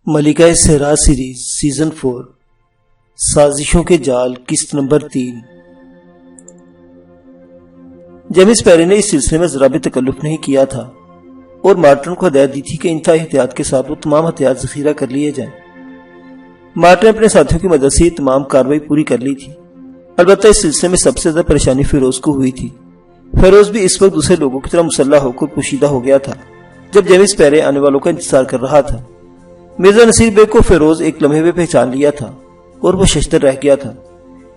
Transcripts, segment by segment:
ملکہ صحرا series season 4 سازشوں کے جال قسط نمبر 3۔ جیمز پیری نے اس سلسلے میں ذرا بھی تکلف نہیں کیا تھا اور مارٹن کو ہدایت دی تھی کہ انتہائی احتیاط کے ساتھ وہ تمام ہتھیار ذخیرہ کر لیے جائیں۔ مارٹن نے اپنے ساتھیوں کی مدد سے یہ تمام کارروائی پوری کر لی تھی۔ البتہ اس سلسلے میں سب سے زیادہ پریشانی فیروز کو ہوئی تھی۔ فیروز بھی اس وقت دوسرے لوگوں کی طرح مسلح ہو کر پوشیدہ ہو گیا تھا جب جیمز پیری آنے والوں کا انتظار کر رہا تھا۔ مرزا نصیر بیگ کو فیروز ایک لمحے میں پہچان لیا تھا اور وہ ششدر رہ گیا تھا۔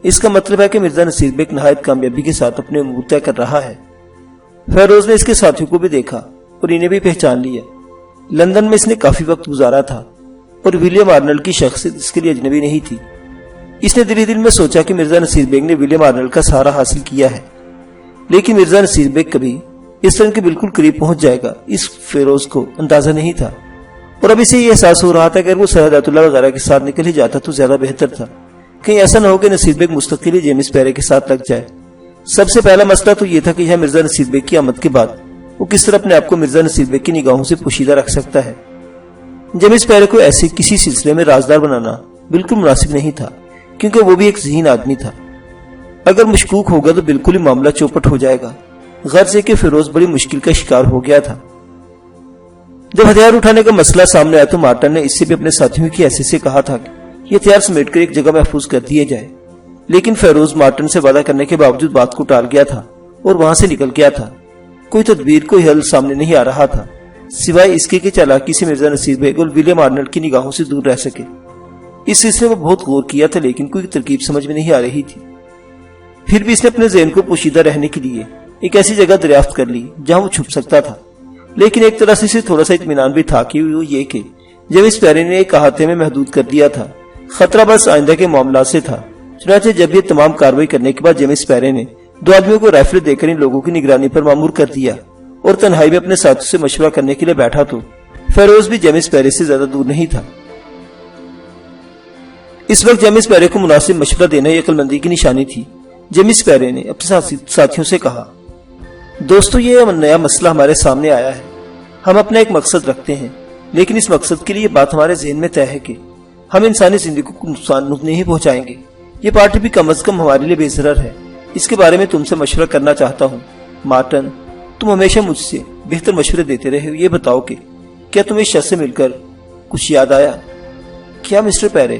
اس کا مطلب ہے کہ مرزا نصیر بیگ نہایت کامیابی کے ساتھ اپنے امور طے کر رہا ہے۔ فیروز نے اس کے ساتھیوں کو بھی دیکھا اور انہیں بھی پہچان لیا۔ لندن میں اس نے کافی وقت گزارا تھا اور ولیم آرنلڈ کی شخصیت اس کے لیے اجنبی نہیں تھی۔ اس نے دل میں سوچا کہ مرزا نصیر بیگ نے ولیم آرنلڈ کا سہارا حاصل کیا ہے، لیکن مرزا نصیر بیگ کبھی اس رنگ کے بالکل قریب پہنچ جائے گا اس فیروز کو اندازہ نہیں تھا، اور اب اسے یہ احساس ہو رہا تھا کہ اگر وہ سعادت اللہ وغیرہ کے ساتھ نکل ہی جاتا تو زیادہ بہتر تھا۔ کہیں ایسا نہ ہو کہ نصیر بیگ مستقل ہی جیمز پیری کے ساتھ لگ جائے۔ سب سے پہلا مسئلہ تو یہ تھا کہ یہاں مرزا نصیر بیگ کی آمد کے بعد وہ کس طرح اپنے آپ کو مرزا نصیر بیگ کی نگاہوں سے پوشیدہ رکھ سکتا ہے۔ جیمز پیری کو ایسے کسی سلسلے میں رازدار بنانا بالکل مناسب نہیں تھا، کیونکہ وہ بھی ایک ذہین آدمی تھا۔ اگر مشکوک ہوگا تو بالکل ہی معاملہ چوپٹ ہو جائے گا۔ غرض ہے کہ فیروز بڑی مشکل کا شکار ہو گیا تھا۔ جب ہتھیار اٹھانے کا مسئلہ سامنے آیا تو مارٹن نے اس سے بھی اپنے ساتھیوں کی حیثیت سے کہا تھا کہ یہ ہتھیار سمیٹ کر ایک جگہ محفوظ کر دیے جائے، لیکن فیروز مارٹن سے وعدہ کرنے کے باوجود بات کو ٹال گیا تھا اور وہاں سے نکل گیا تھا۔ کوئی تدبیر کوئی حل سامنے نہیں آ رہا تھا سوائے اس کے کہ چالاکی سے مرزا نصیر بیگ اور ولیم آرنلڈ کی نگاہوں سے دور رہ سکے۔ اس سلسلے میں بہت غور کیا تھا لیکن کوئی ترکیب سمجھ میں نہیں آ رہی تھی۔ پھر بھی اس نے اپنے ذہن کو پوشیدہ رہنے کے لیے ایک ایسی جگہ دریافت کر لی جہاں وہ چھپ سکتا تھا، لیکن ایک طرح سے اسے تھوڑا سا اطمینان بھی تھا کہ وہ یہ کہ جیمز پیری نے ایک احاطے میں محدود کر دیا تھا۔ خطرہ بس آئندہ کے معاملات سے تھا۔ چنانچہ جب یہ تمام کارروائی کرنے کے بعد جیمز پیری نے دو آدمیوں کو رائفل دے کر ان لوگوں کی نگرانی پر مامور کر دیا اور تنہائی میں اپنے ساتھیوں سے مشورہ کرنے کے لیے بیٹھا تو فیروز بھی جیمز پیری سے زیادہ دور نہیں تھا۔ اس وقت جیمز پیری کو مناسب مشورہ دینا یہ عقل مندی کی نشانی تھی۔ جیمز پیری نے اپنے ساتھیوں سے کہا، دوستو، یہ نیا مسئلہ ہمارے سامنے آیا ہے۔ ہم اپنا ایک مقصد رکھتے ہیں، لیکن اس مقصد کے لیے یہ بات ہمارے ذہن میں طے ہے کہ ہم انسانی زندگی کو نقصان نہیں پہنچائیں گے۔ یہ پارٹی بھی کم از کم ہمارے لیے بے ضرر ہے۔ اس کے بارے میں تم سے مشورہ کرنا چاہتا ہوں۔ مارٹن، تم ہمیشہ مجھ سے بہتر مشورے دیتے رہے ہو، یہ بتاؤ کہ کیا تمہیں اس شخص سے مل کر کچھ یاد آیا؟ کیا مسٹر پیری؟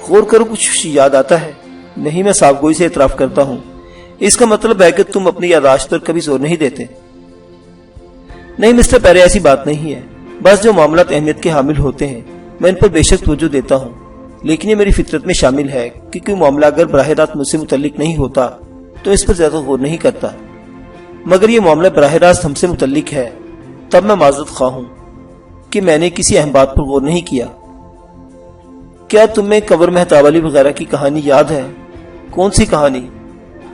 غور کرو، کچھ یاد آتا ہے؟ نہیں، میں صاف گوئی سے اعتراف کرتا ہوں۔ اس کا مطلب ہے کہ تم اپنی یادداشت پر کبھی زور نہیں دیتے۔ نہیں مسٹر پیری، ایسی بات نہیں ہے۔ بس جو معاملات اہمیت کے حامل ہوتے ہیں میں ان پر بے شک توجہ دیتا ہوں، لیکن یہ میری فطرت میں شامل ہے کہ کوئی معاملہ اگر براہ راست مجھ سے متعلق نہیں ہوتا تو اس پر زیادہ غور نہیں کرتا، مگر یہ معاملہ براہ راست ہم سے متعلق ہے تب میں معذرت خواہ ہوں کہ میں نے کسی اہم بات پر غور نہیں کیا۔ کیا تمہیں قبر مہتاب علی وغیرہ کی کہانی یاد ہے؟ کون سی کہانی؟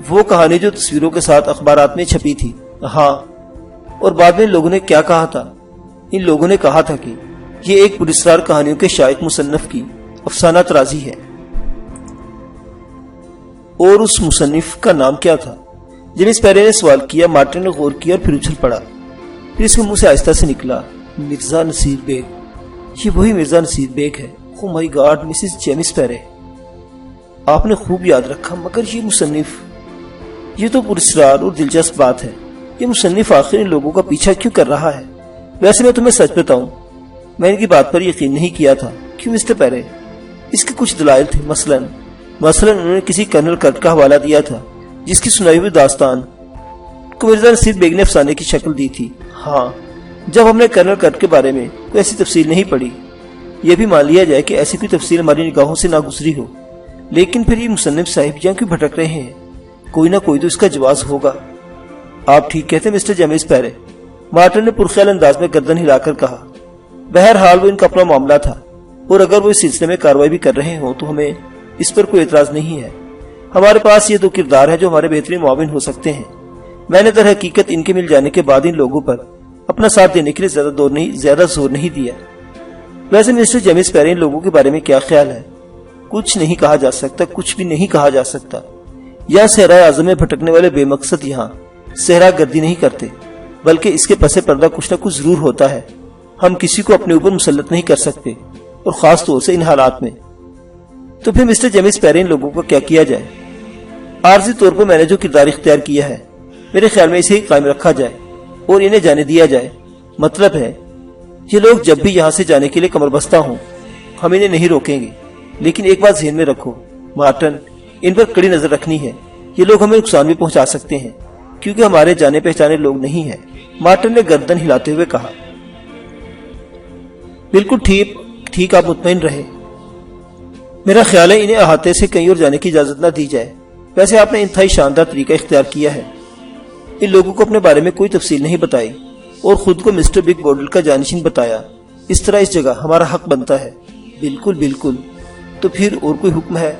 وہ کہانی جو تصویروں کے ساتھ اخبارات میں چھپی تھی۔ ہاں، اور بعد میں ان لوگوں نے کیا کہا تھا؟ ان لوگوں نے کہا تھا کہ یہ ایک پراسرار کہانیوں کے شائق مصنف کی افسانہ طرازی ہے۔ اور اس مصنف کا نام کیا تھا؟ جیمز پیری نے سوال کیا۔ مارٹن نے غور کیا اور پھر اچھل پڑا۔ پھر اس کے منہ سے آہستہ سے نکلا، مرزا نصیر بیگ۔ یہ وہی مرزا نصیر بیگ ہے۔ او مائی گاڈ، مسز جیمز پیری، آپ نے خوب یاد رکھا، مگر یہ مصنف، یہ تو پراسرار اور دلچسپ بات ہے۔ یہ مصنف آخر ان لوگوں کا پیچھا کیوں کر رہا ہے؟ ویسے میں تمہیں سچ بتاؤں، میں ان کی بات پر یقین نہیں کیا تھا۔ کیوں مسٹر پیری؟ اس کے کچھ دلائل تھے۔ مثلا انہوں نے کسی کرنل کرٹ کا حوالہ دیا تھا جس کی سنائی ہوئی داستان کو مرزا نصیر بیگ نے افسانے کی شکل دی تھی۔ ہاں، جب ہم نے کرنل کرٹ کے بارے میں کوئی ایسی تفصیل نہیں پڑھی، یہ بھی مان لیا جائے کہ ایسی کوئی تفصیل ہماری نگاہوں سے نہ گزری ہو، لیکن پھر یہ مصنف صاحب یہاں کیوں بھٹک رہے ہیں؟ کوئی نہ کوئی تو اس کا جواز ہوگا۔ آپ ٹھیک کہتے ہیں مسٹر جیمز پیری، مارٹن نے پرخیال انداز میں گردن ہلا کر کہا۔ بہرحال وہ ان کا اپنا معاملہ تھا، اور اگر وہ اس سلسلے میں کارروائی بھی کر رہے ہوں تو ہمیں اس پر کوئی اعتراض نہیں ہے۔ ہمارے پاس یہ دو کردار ہیں جو ہمارے بہترین معاون ہو سکتے ہیں۔ میں نے در حقیقت ان کے مل جانے کے بعد ان لوگوں پر اپنا ساتھ دینے کے لیے زیادہ زور نہیں دیا۔ ویسے مسٹر جیمز پیری، ان لوگوں کے بارے میں کیا خیال ہے؟ کچھ نہیں کہا جا سکتا، کچھ بھی نہیں کہا جا سکتا۔ یا صحرائے اعظم میں بھٹکنے والے بے مقصد یہاں صحرا گردی نہیں کرتے، بلکہ اس کے پس پردہ کچھ نہ کچھ ضرور ہوتا ہے۔ ہم کسی کو اپنے اوپر مسلط نہیں کر سکتے، اور خاص طور سے ان حالات میں۔ تو پھر مسٹر جیمس پیرے ان لوگوں کو کیا کیا جائے؟ عارضی طور پر میں نے جو کردار اختیار کیا ہے میرے خیال میں اسے ہی قائم رکھا جائے اور انہیں جانے دیا جائے۔ مطلب ہے یہ لوگ جب بھی یہاں سے جانے کے لیے کمر بستہ ہوں ہم انہیں نہیں روکیں گے، لیکن ایک بات ذہن میں رکھو مارٹن، ان پر کڑی نظر رکھنی ہے، یہ لوگ ہمیں نقصان بھی پہنچا سکتے ہیں کیونکہ ہمارے جانے پہچانے لوگ نہیں ہیں۔ مارٹن نے گردن ہلاتے ہوئے کہا۔ بالکل ٹھیک، آپ مطمئن رہے، میرا خیال ہے انہیں احاطے سے کہیں اور جانے کی اجازت نہ دی جائے۔ ویسے آپ نے انتہائی شاندار طریقہ اختیار کیا ہے، ان لوگوں کو اپنے بارے میں کوئی تفصیل نہیں بتائی اور خود کو مسٹر بگ بورڈل کا جانشین بتایا، اس طرح اس جگہ ہمارا حق بنتا ہے۔ بالکل، تو پھر اور کوئی حکم ہے؟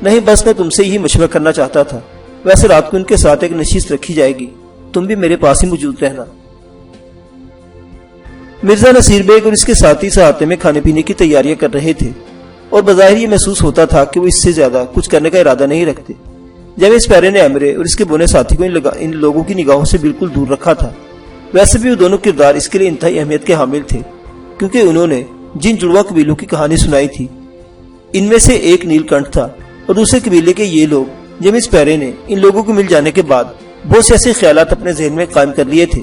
نہیں، بس میں تم سے یہی مشورہ کرنا چاہتا تھا، ویسے رات کو ان کے ساتھ ایک نشست رکھی جائے گی، تم بھی میرے پاس ہی موجود رہنا۔ مرزا نصیر بیگ اور اس کے ساتھی احاطے میں کھانے پینے کی تیاریاں کر رہے تھے اور بظاہر یہ محسوس ہوتا تھا کہ وہ اس سے زیادہ کچھ کرنے کا ارادہ نہیں رکھتے۔ جیمس پیرے نے ایمرے اور اس کے بونے ساتھی کو ان لوگوں کی نگاہوں سے بالکل دور رکھا تھا۔ ویسے بھی وہ دونوں کردار اس کے لیے انتہائی اہمیت کے حامل تھے کیونکہ انہوں نے جن جڑواں قبیلوں کی کہانی سنائی تھی ان میں سے ایک نیل کنٹھ تھا اور دوسرے قبیلے کے یہ لوگ۔ جیمس پیرے نے ان لوگوں کو مل جانے کے بعد بہت سے ایسے خیالات اپنے ذہن میں قائم کر لیے تھے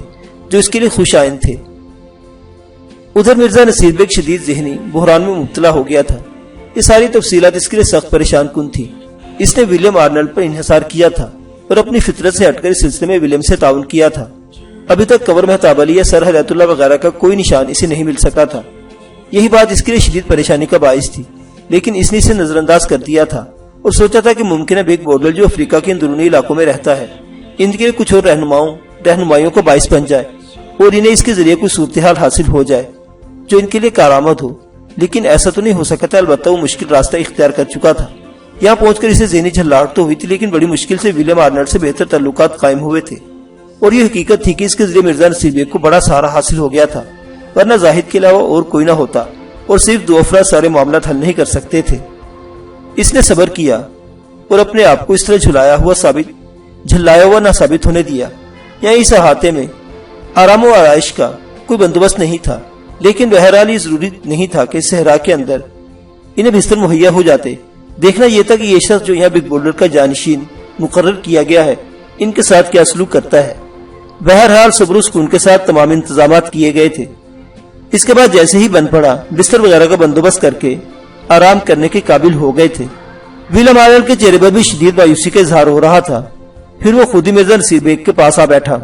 جو اس کے لیے خوش آئند تھے۔ ادھر مرزا نصیر بیگ شدید ذہنی بحران میں مبتلا ہو گیا تھا۔ یہ ساری تفصیلات اس کے لیے سخت پریشان کن تھی۔ اس نے ولیم آرنلڈ پر انحصار کیا تھا اور اپنی فطرت سے ہٹ کر اس سلسلے میں ولیم سے تعاون کیا تھا۔ ابھی تک قبر مہتاب علی یا سر ہدایت اللہ وغیرہ کا کوئی نشان اسے نہیں مل سکا تھا۔ یہی بات اس کے لیے شدید پریشانی کا باعث تھی، لیکن اس نے اسے نظر انداز کر دیا تھا اور سوچا تھا کہ ممکن ہے بگ بورڈل جو افریقہ کے اندرونی علاقوں میں رہتا ہے ان کے لیے کچھ اور رہنمائیوں کا باعث بن جائے اور انہیں اس کے ذریعے کوئی صورتحال حاصل ہو جائے جو ان کے لیے کارآمد ہو۔ لیکن ایسا تو نہیں ہو سکا تھا، البتہ وہ مشکل راستہ اختیار کر چکا تھا۔ یہاں پہنچ کر اسے ذہنی جھلاہٹ تو ہوئی تھی، لیکن بڑی مشکل سے ولیم آرنلڈ سے بہتر تعلقات قائم ہوئے تھے اور یہ حقیقت تھی کہ اس کے ذریعے مرزا نصیر بیگ کو بڑا سہارا حاصل ہو گیا تھا، ورنہ زاہد کے علاوہ اور کوئی نہ ہوتا اور صرف دو افراد سارے معاملات حل نہیں کر سکتے تھے۔ اس نے صبر کیا اور اپنے آپ کو اس طرح جھلایا ہوا نہ ثابت ہونے دیا۔ یہاں اس احاطے میں آرام و آرائش کا کوئی بندوبست نہیں تھا، لیکن بہرحال یہ ضروری نہیں تھا کہ صحرا کے اندر انہیں بستر مہیا ہو جاتے۔ دیکھنا یہ تھا کہ یہ شخص جو یہاں بگ بورڈر کا جانشین مقرر کیا گیا ہے ان کے ساتھ کیا سلوک کرتا ہے۔ بہرحال صبر و سکون کے ساتھ تمام انتظامات کیے گئے تھے۔ اس کے بعد جیسے ہی بن پڑا بستر وغیرہ کا بندوبست کر کے آرام کرنے کے قابل ہو گئے تھے۔ ولیم آرنلڈ کے چہرے پر بھی شدید مایوسی کا اظہار ہو رہا تھا۔ پھر وہ خود ہی مرزا نصیر بیگ کے پاس آ بیٹھا۔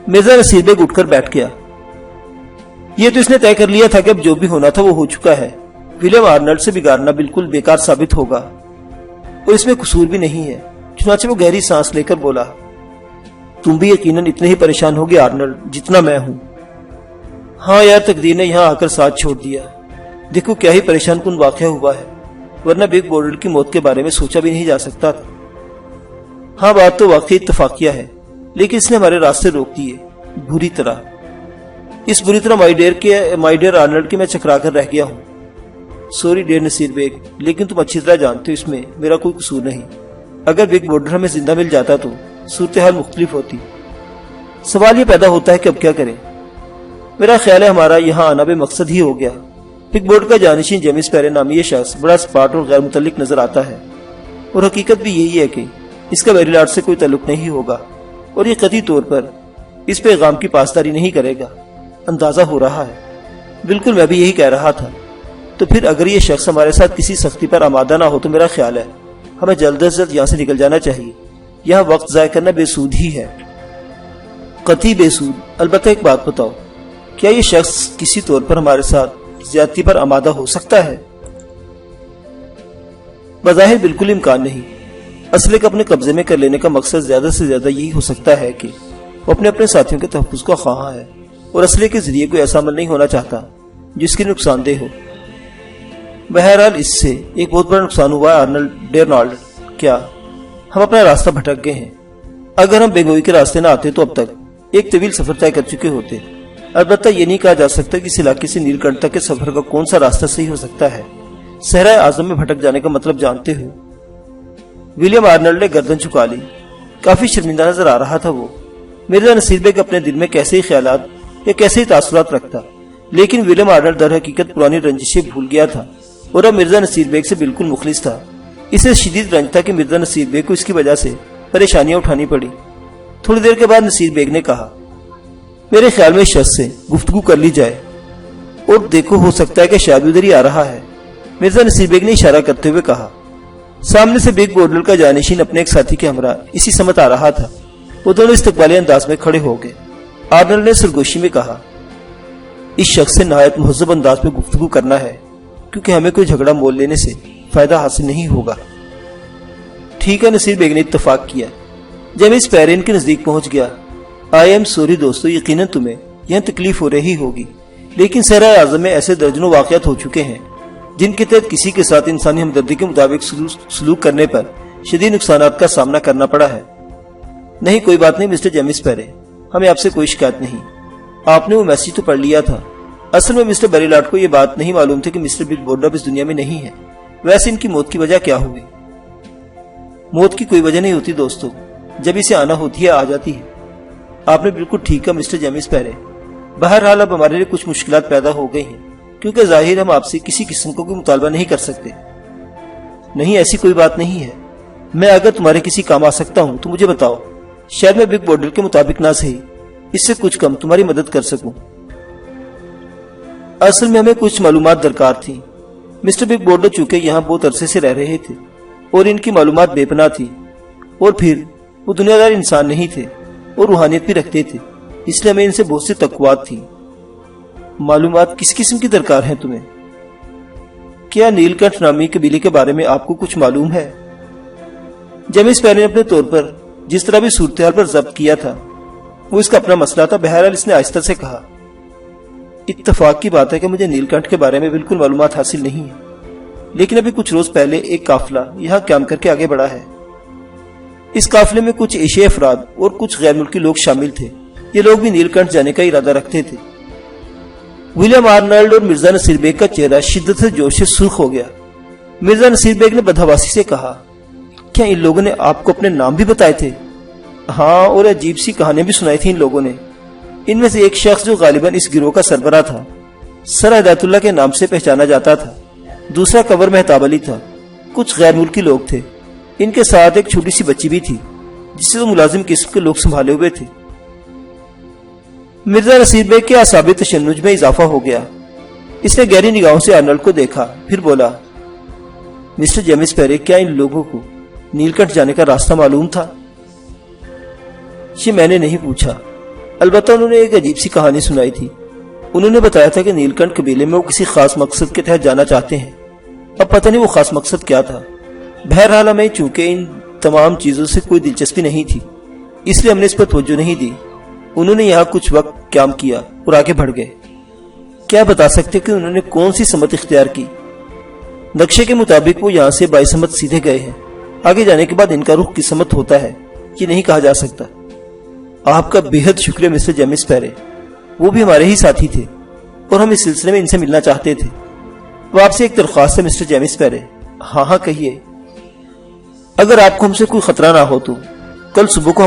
مرزا نصیر بیگ اٹھ کر بیٹھ گیا۔ یہ تو اس نے طے کر لیا تھا کہ اب جو بھی ہونا تھا وہ ہو چکا ہے۔ ولیم آرنلڈ سے بگاڑنا بالکل بیکار ثابت ہوگا اور اس میں قصور بھی نہیں ہے۔ چنانچہ وہ گہری سانس لے کر بولا، تم بھی یقیناً اتنے ہی پریشان ہوگے آرنلڈ جتنا میں ہوں۔ ہاں یار، تقدیر نے یہاں آ کر ساتھ چھوڑ دیا۔ دیکھو کیا ہی پریشان کن واقعہ ہوا ہے، ورنہ بگ بورڈل کی موت کے بارے میں سوچا بھی نہیں جا سکتا تھا۔ ہاں بات تو واقعی اتفاقیہ ہے، لیکن اس نے ہمارے راستے روک دیے بری طرح۔ اس بری طرح مائی ڈیئر آرنلڈ کے میں چکرا کر رہ گیا ہوں۔ سوری ڈیئر نصیر بیگ، لیکن تم اچھی طرح جانتے ہو اس میں میرا کوئی قصور نہیں۔ اگر بگ بورڈل ہمیں زندہ مل جاتا تو صورتحال مختلف ہوتی۔ سوال یہ پیدا ہوتا ہے کہ اب کیا کریں۔ میرا خیال ہے ہمارا یہاں آنا بے مقصد ہی ہو گیا۔ بگ بورڈ کا جانشین جیمس پیرے نامی یہ شخص بڑا سپاٹ اور غیر متعلق نظر آتا ہے، اور حقیقت بھی یہی ہے کہ اس کا میری لاٹ سے کوئی تعلق نہیں ہوگا اور یہ قطعی طور پر اس پیغام کی پاسداری نہیں کرے گا، اندازہ ہو رہا ہے۔ بالکل میں بھی یہی کہہ رہا تھا۔ تو پھر اگر یہ شخص ہمارے ساتھ کسی سختی پر آمادہ نہ ہو تو میرا خیال ہے ہمیں جلد از جلد یہاں سے نکل جانا چاہیے۔ یہاں وقت ضائع کرنا بے سود ہی ہے، قطعی بے سود۔ البتہ ایک بات بتاؤ، کیا یہ شخص کسی طور پر ہمارے ساتھ زیادتی پر آمادہ ہو سکتا ہے؟ بظاہر بالکل امکان نہیں۔ اسلحے کو اپنے قبضے میں کر لینے کا مقصد زیادہ سے زیادہ یہی ہو سکتا ہے کہ وہ اپنے ساتھیوں کے تحفظ کا خواہاں ہے اور اسلحے کے ذریعے کوئی ایسا عمل نہیں ہونا چاہتا جس کی نقصان دہ ہو۔ بہرحال اس سے ایک بہت بڑا نقصان ہوا ہے ڈیرنالڈ، کیا ہم اپنا راستہ بھٹک گئے ہیں؟ اگر ہم بینگوئی کے راستے نہ آتے تو اب تک ایک طویل سفر طے کر چکے ہوتے۔ البتہ یہ نہیں کہا جا سکتا کہ اس علاقے سے نیل کنٹھ تک کے سفر کا کون سا راستہ صحیح ہو سکتا ہے۔ صحرائے اعظم میں بھٹک جانے کا مطلب جانتے ہو؟ ولیم آرنلڈ نے گردن چکا لی، کافی شرمندہ نظر آ رہا تھا وہ۔ مرزا نصیر بیگ اپنے دل میں کیسے ہی خیالات یا کیسے ہی تاثرات رکھتا، لیکن ولیم آرنلڈ در حقیقت پرانی رنجشیں بھول گیا تھا اور اب مرزا نصیر بیگ سے بالکل مخلص تھا۔ اسے شدید رنج تھا کہ مرزا نصیر بیگ کو اس کی وجہ سے پریشانیاں اٹھانی پڑی۔ تھوڑی دیر کے بعد نصیر بیگ نے کہا، میرے خیال میں اس شخص سے گفتگو کر لی جائے، اور دیکھو ہو سکتا ہے کہ شاید ادھر ہی آ رہا ہے۔ مرزا نصیر بیگ نے اشارہ کرتے ہوئے کہا۔ سامنے سے بگ بورڈل کا جانشین اپنے ایک ساتھی کے ہمراہ اسی سمت آ رہا تھا۔ وہ دونوں استقبالی انداز میں کھڑے ہو گئے۔ آرنلڈ نے سرگوشی میں کہا، اس شخص سے نہایت مہذب انداز میں گفتگو کرنا ہے، کیونکہ ہمیں کوئی جھگڑا مول لینے سے فائدہ حاصل نہیں ہوگا۔ ٹھیک ہے، نصیر بیگ نے اتفاق کیا۔ جب اس پیرین کے نزدیک پہنچ گیا، آئی ایم سوری دوستو، یقیناً تمہیں یہاں تکلیف ہو رہی ہوگی، لیکن صحرائے اعظم میں ایسے درجنوں واقعات ہو چکے ہیں جن کے تحت کسی کے ساتھ انسانی ہمدردی کے مطابق سلوک کرنے پر شدید نقصانات کا سامنا کرنا پڑا ہے۔ نہیں، کوئی بات نہیں مسٹر جیمس پیرے، ہمیں آپ سے کوئی شکایت نہیں۔ آپ نے وہ میسج تو پڑھ لیا تھا۔ اصل میں مسٹر بیری لاٹ کو یہ بات نہیں معلوم تھی کہ مسٹر بگ بورڈل اس دنیا میں نہیں ہے۔ ویسے ان کی موت کی وجہ کیا ہوئی؟ موت کی کوئی وجہ نہیں ہوتی دوستو، جب اسے آنا ہوتی ہے آ جاتی ہے۔ آپ نے بالکل ٹھیک کہا مسٹر جیمس پیرے۔ بہرحال اب ہمارے لیے کچھ مشکلات پیدا ہو گئی ہیں، کیونکہ ظاہر ہم آپ سے کسی قسم کو کوئی مطالبہ نہیں کر سکتے۔ نہیں، ایسی کوئی بات نہیں ہے۔ میں اگر تمہارے کسی کام آ سکتا ہوں تو مجھے بتاؤ، شاید میں بگ بورڈل کے مطابق نہ صحیح اس سے کچھ کم تمہاری مدد کر سکوں۔ اصل میں ہمیں کچھ معلومات درکار تھی۔ مسٹر بگ بورڈل چونکہ یہاں بہت عرصے سے رہ رہے تھے اور ان کی معلومات بے پناہ تھی، اور پھر وہ دنیا دار انسان نہیں تھے اور روحانیت بھی رکھتے تھے، اس لیے ہمیں ان سے بہت سی توقعات تھی۔ معلومات کس قسم کی درکار ہیں تمہیں؟ کیا نیل کنٹھ نامی قبیلے کے بارے میں آپ کو کچھ معلوم ہے؟ جیمس پیرے نے اپنے طور پر جس طرح بھی صورتحال پر ضبط کیا تھا وہ اس کا اپنا مسئلہ تھا۔ بہرحال اس نے آہستہ سے کہا، اتفاق کی بات ہے کہ مجھے نیل کنٹھ کے بارے میں بالکل معلومات حاصل نہیں ہے، لیکن ابھی کچھ روز پہلے ایک قافلہ یہاں قیام کر کے آگے بڑھا ہے۔ اس قافلے میں کچھ ایشیائی افراد اور کچھ غیر ملکی لوگ شامل تھے۔ یہ لوگ بھی نیل کنٹھ جانے کا ارادہ رکھتے تھے۔ ولیم آرنلڈ اور مرزا نصیر بیگ کا چہرہ شدت سے جوش سے سرخ ہو گیا۔ مرزا نصیر بیگ نے بدحواسی سے کہا، کیا ان لوگوں نے آپ کو اپنے نام بھی بتائے تھے؟ ہاں، اور عجیب سی کہانیاں بھی سنائی تھی ان لوگوں نے۔ ان میں سے ایک شخص جو غالباً اس گروہ کا سربراہ تھا، سر ہدایت اللہ کے نام سے پہچانا جاتا تھا۔ دوسرا کنور مہتاب علی تھا۔ کچھ غیر ملکی لوگ تھے۔ ان کے ساتھ ایک چھوٹی سی بچی بھی تھی جسے تو ملازم قسم کے لوگ سنبھالے ہوئے تھے۔ مرزا نصیر بیگ کے اعصاب تشنج میں اضافہ ہو گیا۔ اس نے گہری نگاہوں سے آرنلڈ کو دیکھا، پھر بولا، مسٹر جیمس پیرے، کیا ان لوگوں کو نیل کنٹھ جانے کا راستہ معلوم تھا؟ یہ میں نے نہیں پوچھا، البتہ انہوں نے ایک عجیب سی کہانی سنائی تھی۔ انہوں نے بتایا تھا کہ نیل کنٹھ قبیلے میں وہ کسی خاص مقصد کے تحت جانا چاہتے ہیں۔ اب پتہ نہیں وہ خاص مقصد کیا تھا۔ بہرحال ہمیں چونکہ ان تمام چیزوں سے کوئی دلچسپی نہیں تھی، اس لیے ہم نے اس پر توجہ نہیں دی۔ انہوں نے یہاں کچھ وقت قیام کیا اور آگے بڑھ گئے۔ کیا بتا سکتے کہ انہوں نے کون سی سمت اختیار کی؟ نقشے کے مطابق وہ یہاں سے بائی سمت سیدھے گئے ہیں۔ آگے جانے کے بعد ان کا رخ کس سمت ہوتا ہے یہ نہیں کہا جا سکتا۔ آپ کا بے حد شکریہ مسٹر جیمس پیرے، وہ بھی ہمارے ہی ساتھی تھے اور ہم اس سلسلے میں ان سے ملنا چاہتے تھے۔ وہ آپ سے ایک درخواست ہے مسٹر جیمس پیرے۔ ہاں ہاں کہیے۔ اگر آپ کو ہم سے کوئی خطرہ نہ ہو تو کل صبح کو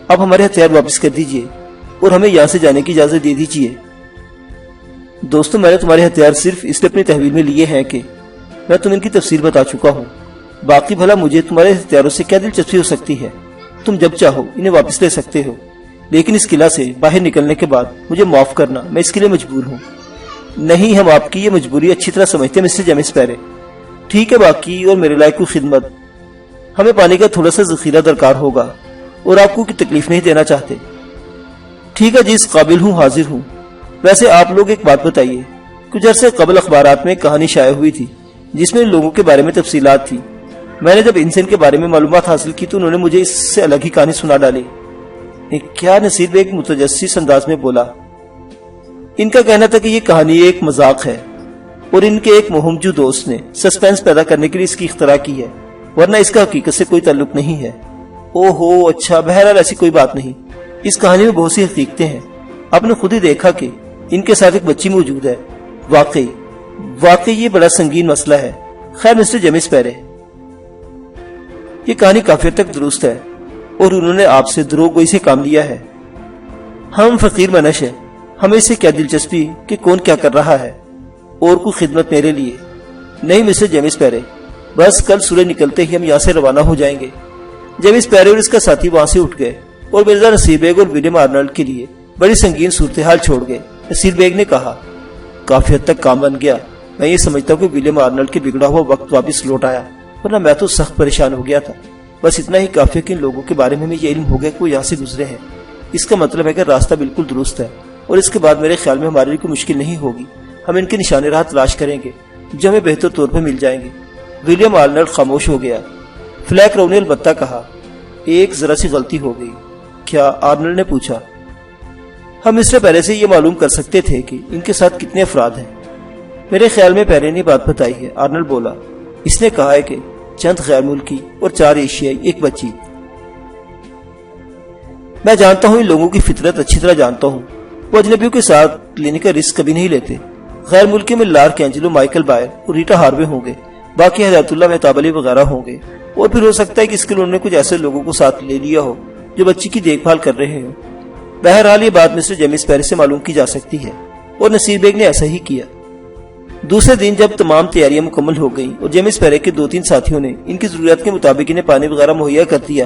آپ ہمارے ہتھیار واپس کر دیجئے اور ہمیں یہاں سے جانے کی اجازت دے دیجئے۔ دوستو، میں نے تمہارے ہتھیار صرف اس لیے اپنی تحویل میں لیے ہیں کہ میں تمہیں ان کی تفصیل بتا چکا ہوں۔ باقی بھلا مجھے تمہارے ہتھیاروں سے کیا دلچسپی ہو سکتی ہے؟ تم جب چاہو انہیں واپس لے سکتے ہو، لیکن اس قلعہ سے باہر نکلنے کے بعد مجھے معاف کرنا، میں اس کے لیے مجبور ہوں۔ نہیں، ہم آپ کی یہ مجبوری اچھی طرح سمجھتے ہیں مسٹر جیمس پیرے۔ ٹھیک ہے، باقی اور میرے لائق کوئی خدمت، ہمیں پانی کا تھوڑا سا ذخیرہ درکار ہوگا اور آپ کو کوئی تکلیف نہیں دینا چاہتے۔ ٹھیک ہے جی، اس قابل ہوں، حاضر ہوں۔ ویسے آپ لوگ ایک بات بتائیے، کچھ عرصے قبل اخبارات میں ایک کہانی شائع ہوئی تھی جس میں ان لوگوں کے بارے میں تفصیلات تھی۔ میں نے جب ان سے ان کے بارے میں معلومات حاصل کی تو انہوں نے مجھے اس سے الگ ہی کہانی سنا ڈالی۔ کیا؟ نصیر بیگ متجسس انداز میں بولا۔ ان کا کہنا تھا کہ یہ کہانی ایک مذاق ہے اور ان کے ایک مہمجو دوست نے سسپینس پیدا کرنے کے لیے اس کی اختراع کی ہے، ورنہ اس کا حقیقت سے کوئی تعلق نہیں ہے۔ اوہو، اچھا، بہرحال ایسی کوئی بات نہیں۔ اس کہانی میں بہت سی حقیقتیں ہیں۔ آپ نے خود ہی دیکھا کہ ان کے ساتھ ایک بچی موجود ہے۔ واقعی یہ بڑا سنگین مسئلہ ہے۔ خیر مسٹر جیمس پیرے، یہ کہانی کافی حد تک درست ہے اور انہوں نے آپ سے دروغ گوئی سے کام لیا ہے۔ ہم فقیر منش ہیں ہمیں اس سے کیا دلچسپی کہ کون کیا کر رہا ہے، اور کوئی خدمت میرے لیے نہیں مسٹر جیمس پیرے، بس کل سورج نکلتے ہی ہم یہاں سے روانہ ہو جائیں گے۔ جیمس پیرے اور اس کا ساتھی وہاں سے اٹھ گئے اور مرزا نصیر بیگ اور ولیم آرنلڈ کے لیے بڑی سنگین صورتحال چھوڑ گئے۔ نصیر بیگ نے کہا، کافی حد تک کام بن گیا، میں یہ سمجھتا ہوں کہ ولیم آرنلڈ کے بگڑا ہوا وقت واپس لوٹ آیا، ورنہ میں تو سخت پریشان ہو گیا تھا۔ بس اتنا ہی کافی ہے کہ ان لوگوں کے بارے میں ہمیں یہ علم ہو گیا کہ وہ یہاں سے گزرے ہیں، اس کا مطلب ہے کہ راستہ بالکل درست ہے، اور اس کے بعد میرے خیال میں ہمارے لیے کوئی مشکل نہیں ہوگی۔ ہم ان کے نشان راہ تلاش کریں گے جو ہمیں بہتر طور پر مل جائیں گے۔ ولیم آرنلڈ خاموش ہو گیا۔ فلیک رو نے البتہ کہا، ایک ذرا سی غلطی ہو گئی۔ کیا؟ آرنلڈ نے پوچھا۔ ہم مسٹر پیرے سے یہ معلوم کر سکتے تھے کہ ان کے ساتھ کتنے افراد ہیں۔ میرے خیال میں پیرے نے بات بتائی ہے، آرنلڈ بولا۔ اس نے کہا ہے کہ چند غیر ملکی اور 4 ایشیائی، ایک بچی۔ میں جانتا ہوں ان لوگوں کی فطرت اچھی طرح جانتا ہوں، وہ اجنبیوں کے ساتھ لینے کا رسک کبھی نہیں لیتے۔ غیر ملکی میں لارک اینجلو، مائیکل بائر اور ریٹا ہاروے ہوں گے، باقی ہدایت اللہ مہتاب علی وغیرہ ہوں گے، اور پھر ہو سکتا ہے کہ اس کے لیے انہوں نے کچھ ایسے لوگوں کو ساتھ لے لیا ہو جو بچی کی دیکھ بھال کر رہے ہوں۔ بہرحال یہ بات مسٹر جیمس پیرے سے معلوم کی جا سکتی ہے، اور نصیر بیگ نے ایسا ہی کیا۔ دوسرے دن جب تمام تیاریاں مکمل ہو گئیں اور جیمس پیرے کے 2-3 ساتھیوں نے ان کی ضروریات کے مطابق انہیں پانی وغیرہ مہیا کر دیا،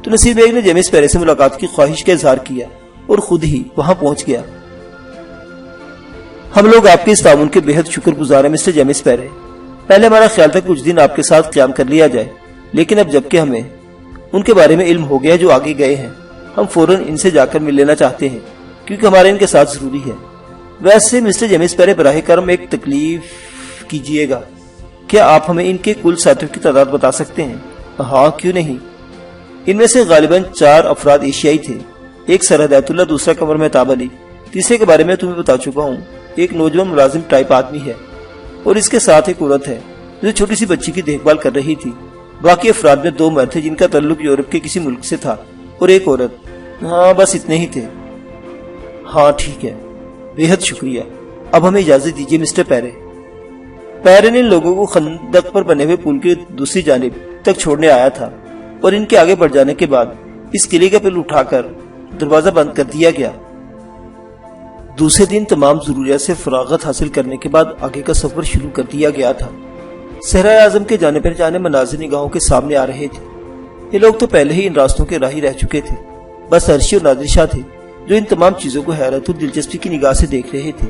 تو نصیر بیگ نے جیمس پیرے سے ملاقات کی خواہش کا اظہار کیا اور خود ہی وہاں پہنچ گیا۔ ہم لوگ آپ کے اس تعاون کے بہت شکر گزار ہیں مسٹر جیمس پیرے۔ پہلے ہمارا خیال تھا کچھ دن آپ کے ساتھ قیام کر لیا جائے، لیکن اب جبکہ ہمیں ان کے بارے میں علم ہو گیا جو آگے گئے ہیں، ہم فوراً ان سے جا کر مل لینا چاہتے ہیں، کیونکہ ہمارے ان کے ساتھ ضروری ہے۔ ویسے مسٹر جیمس پیرے، براہ کرم ایک تکلیف کیجئے گا، کیا آپ ہمیں ان کے کل ساتھیوں کی تعداد بتا سکتے ہیں؟ ہاں، کیوں نہیں۔ ان میں سے غالباً 4 افراد ایشیائی تھے، ایک سر ہدایت اللہ، دوسرا قمر مہتاب علی، تیسرے کے بارے میں تمہیں بتا چکا ہوں، ایک نوجوان ملازم ٹائپ آدمی ہے، اور اس کے ساتھ ایک عورت ہے جو چھوٹی سی بچی کی دیکھ بھال کر رہی تھی۔ باقی افراد میں 2 مرد تھے جن کا تعلق یورپ کے کسی ملک سے تھا، اور ایک عورت۔ ہاں، بس اتنے ہی تھے۔ ہاں ٹھیک ہے، بہت شکریہ، اب ہمیں اجازت دیجیے مسٹر پیرے۔ پیرے نے ان لوگوں کو خندق پر بنے ہوئے پل کی دوسری جانب تک چھوڑنے آیا تھا، اور ان کے آگے بڑھ جانے کے بعد اس قلعے کا پل اٹھا کر دروازہ بند کر دیا گیا۔ دوسرے دن تمام ضروریات سے فراغت حاصل کرنے کے بعد آگے کا سفر شروع کر دیا گیا تھا۔ صحرائے اعظم کے جانے پر جانے مناظر نگاہوں کے سامنے آ رہے تھے۔ یہ لوگ تو پہلے ہی ان راستوں کے راہی رہ چکے تھے، بس عرشی اور نادر شاہ تھے جو ان تمام چیزوں کو حیرت اور دلچسپی کی نگاہ سے دیکھ رہے تھے۔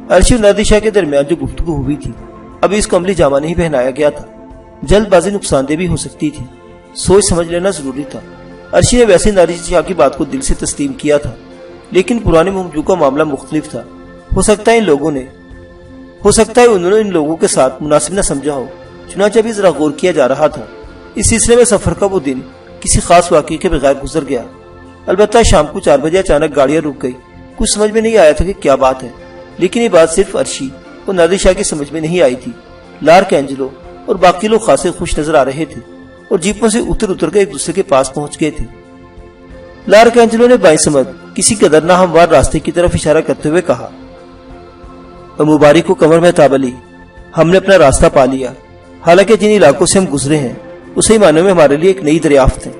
عرشی اور نادر شاہ کے درمیان جو گفتگو ہوئی تھی، ابھی اس کو عملی جامہ نہیں پہنایا گیا تھا، جلد بازی نقصان دہ بھی ہو سکتی تھی، سوچ سمجھ لینا ضروری تھا۔ عرشی نے ویسے نادر شاہ کی بات کو دل سے تسلیم کیا تھا، لیکن پرانے موضوع کا معاملہ مختلف تھا۔ ہو سکتا ہے انہوں نے ان لوگوں کے ساتھ مناسب نہ سمجھا ہو، چنانچہ بھی ذرا غور کیا جا رہا تھا۔ اس سلسلے میں سفر کا وہ دن کسی خاص واقعے کے بغیر گزر گیا۔ البتہ شام کو 4 بجے اچانک گاڑیاں رک گئی۔ کچھ سمجھ میں نہیں آیا تھا کہ کیا بات ہے، لیکن یہ بات صرف عرشی اور نادر شاہ کی سمجھ میں نہیں آئی تھی۔ لارک اینجلو اور باقی لوگ خاصے خوش نظر آ رہے تھے اور جیپوں سے اتر کر ایک دوسرے کے پاس پہنچ گئے تھے۔ لارک اینجلو نے بائیں سمت کسی قدر ناہموار راستے کی طرف اشارہ کرتے ہوئے کہا، مبارک ہو قمر مہتاب علی، ہم نے اپنا راستہ پا لیا۔ حالانکہ جن علاقوں سے ہم گزرے ہیں وہ صحیح معنوں میں ہمارے لیے ایک نئی دریافت ہے۔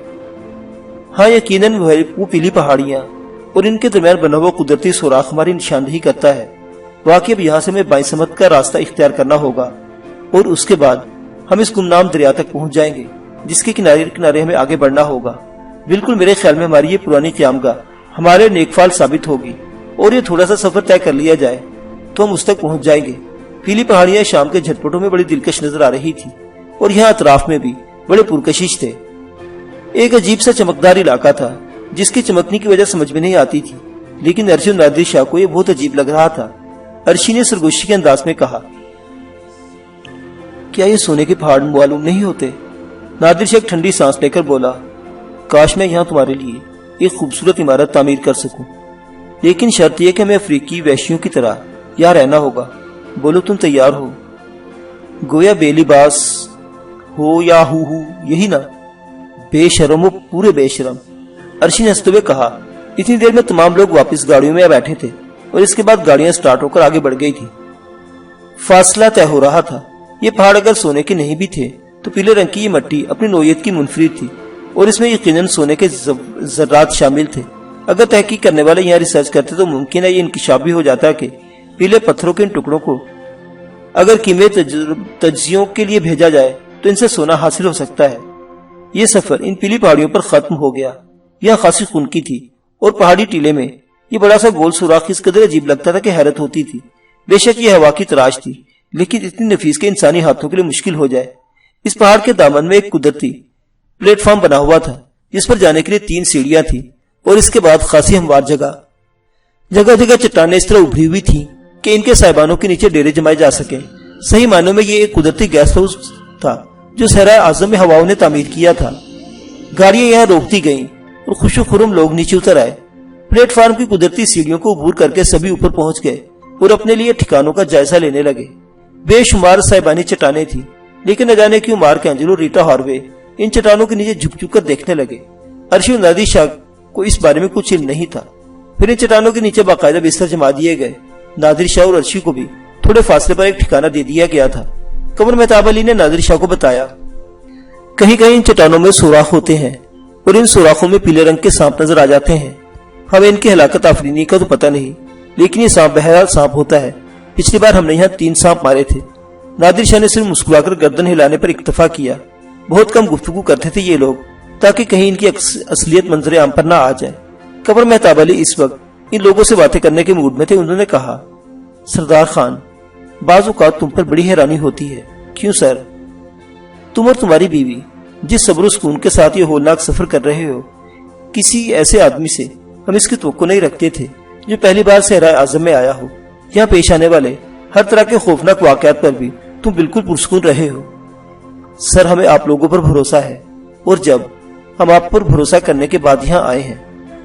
ہاں یقیناً وہ پیلی پہاڑیاں اور ان کے درمیان بنا ہوا قدرتی سوراخ ہماری نشاندہی کرتا ہے۔ واقعی اب یہاں سے ہمیں بائیں سمت کا راستہ اختیار کرنا ہوگا، اور اس کے بعد ہم اس گمنام دریا تک پہنچ جائیں گے جس کے کنارے ہمیں آگے بڑھنا ہوگا۔ بالکل میرے خیال میں ہماری یہ پرانی قیام گاہ ہمارے نیک فال ثابت ہوگی، اور یہ تھوڑا سا سفر طے کر لیا جائے تو ہم اس تک پہنچ جائیں گے۔ پیلی پہاڑیاں شام کے جھٹپٹوں میں بڑی دلکش نظر آ رہی تھی، اور یہاں اطراف میں بھی بڑے پرکشش تھے۔ ایک عجیب سا چمکدار علاقہ تھا جس کی چمکنے کی وجہ سمجھ میں نہیں آتی تھی، لیکن عرشی اور نادر شاہ کو یہ بہت عجیب لگ رہا تھا۔ عرشی نے سرگوشی کے انداز میں کہا، کیا یہ سونے کے پہاڑ معلوم نہیں ہوتے؟ نادر شاہ ایک ٹھنڈی سانس لے کر بولا، کاش میں یہاں تمہارے لیے ایک خوبصورت عمارت تعمیر کر سکوں، لیکن شرط یہ کہ ہمیں افریقی وحشیوں کی طرح یہاں رہنا ہوگا۔ بولو تم تیار ہو؟ گویا بے لباس ہو یا ہو یہی نا؟ بے شرم ہو، پورے بے شرم۔ عرشی نے ہنستے ہوئے کہا۔ اتنی دیر میں تمام لوگ واپس گاڑیوں میں بیٹھے تھے، اور اس کے بعد گاڑیاں سٹارٹ ہو کر آگے بڑھ گئی تھی۔ فاصلہ طے ہو رہا تھا۔ یہ پہاڑ اگر سونے کے نہیں بھی تھے تو پیلے رنگ کی یہ مٹی اپنی نوعیت کی منفرد تھی، اور اس میں یقیناً سونے کے ذرات شامل تھے۔ اگر تحقیق کرنے والے یہاں ریسرچ کرتے تو ممکن ہے یہ انکشاف بھی ہو جاتا کہ پیلے پتھروں کے ان ٹکڑوں کو اگر کیمیائی تجزیوں کے لیے بھیجا جائے تو ان سے سونا حاصل ہو سکتا ہے۔ یہ سفر ان پیلی پہاڑیوں پر ختم ہو گیا۔ یہاں خاصی خنکی تھی اور پہاڑی ٹیلے میں یہ بڑا سا گول سوراخ اس قدر عجیب لگتا تھا کہ حیرت ہوتی تھی۔ بے شک یہ ہوا کی تراش تھی، لیکن اتنی نفیس کہ انسانی ہاتھوں کے لیے مشکل ہو جائے۔ اس پہاڑ کے دامن میں ایک قدرتی پلیٹ فارم بنا ہوا تھا جس پر جانے کے لیے 3 سیڑھیاں تھیں، اور اس کے بعد خاصی ہموار جگہ جگہ چٹانیں اس طرح ابھری ہوئی تھی کہ ان کے صاحبانوں کے نیچے ڈیرے جمائے جا سکیں۔ صحیح معنوں میں یہ ایک قدرتی گیسٹ ہاؤس تھا جو صحرائے اعظم میں ہواؤں نے تعمیر کیا تھا۔ گاڑیاں یہاں روک دی گئیں اور خوش و خرم لوگ نیچے اتر آئے۔ پلیٹ فارم کی قدرتی سیڑھیوں کو عبور کر کے سبھی اوپر پہنچ گئے اور اپنے لیے ٹھکانوں کا جائزہ لینے لگے۔ بے شمار صاحبانی چٹانیں تھیں، لیکن نہ جانے کیوں مارک اینجلو اور ریٹا ہاروے ان چٹانوں کے نیچے جھک جھک کر دیکھنے لگے۔ ارشی اور نادر شاہ کو اس بارے میں کچھ علم نہیں تھا۔ پھر ان چٹانوں کے نیچے باقاعدہ بستر جما دیے گئے۔ نادر شاہ اور ارشی کو بھی تھوڑے فاصلے پر ایک ٹھکانہ دے دیا گیا تھا۔ قمر مہتاب علی نے نادر شاہ کو بتایا، کہیں کہیں ان چٹانوں میں سوراخ ہوتے ہیں اور ان سوراخوں میں پیلے رنگ کے سانپ نظر آ جاتے ہیں۔ ہمیں ان کی ہلاکت آفرینی کا تو پتہ نہیں، لیکن یہ سانپ بہرحال سانپ ہوتا ہے۔ پچھلی بار ہم نے یہاں 3 سانپ مارے تھے۔ نادر شاہ نے صرف مسکرا کر گردن ہلانے پر اکتفا کیا۔ بہت کم گفتگو کرتے تھے یہ لوگ تاکہ کہیں ان کی اصلیت منظر عام پر نہ آ جائے۔ قمر مہتاب علی اس وقت ان لوگوں سے باتیں کرنے کے موڈ میں تھے۔ انہوں نے کہا، سردار خان، بعض اوقات تم پر بڑی حیرانی ہوتی ہے۔ کیوں سر؟ تم اور تمہاری بیوی جس صبر و سکون کے ساتھ یہ ہولناک سفر کر رہے ہو، کسی ایسے آدمی سے ہم اس کی توقع نہیں رکھتے تھے جو پہلی بار صحرائے اعظم میں آیا ہو۔ یہاں پیش آنے والے ہر طرح کے خوفناک واقعات پر بھی تم بالکل پرسکون رہے ہو۔ سر، ہمیں آپ لوگوں پر بھروسہ ہے، اور جب ہم آپ پر بھروسہ کرنے کے بعد یہاں آئے ہیں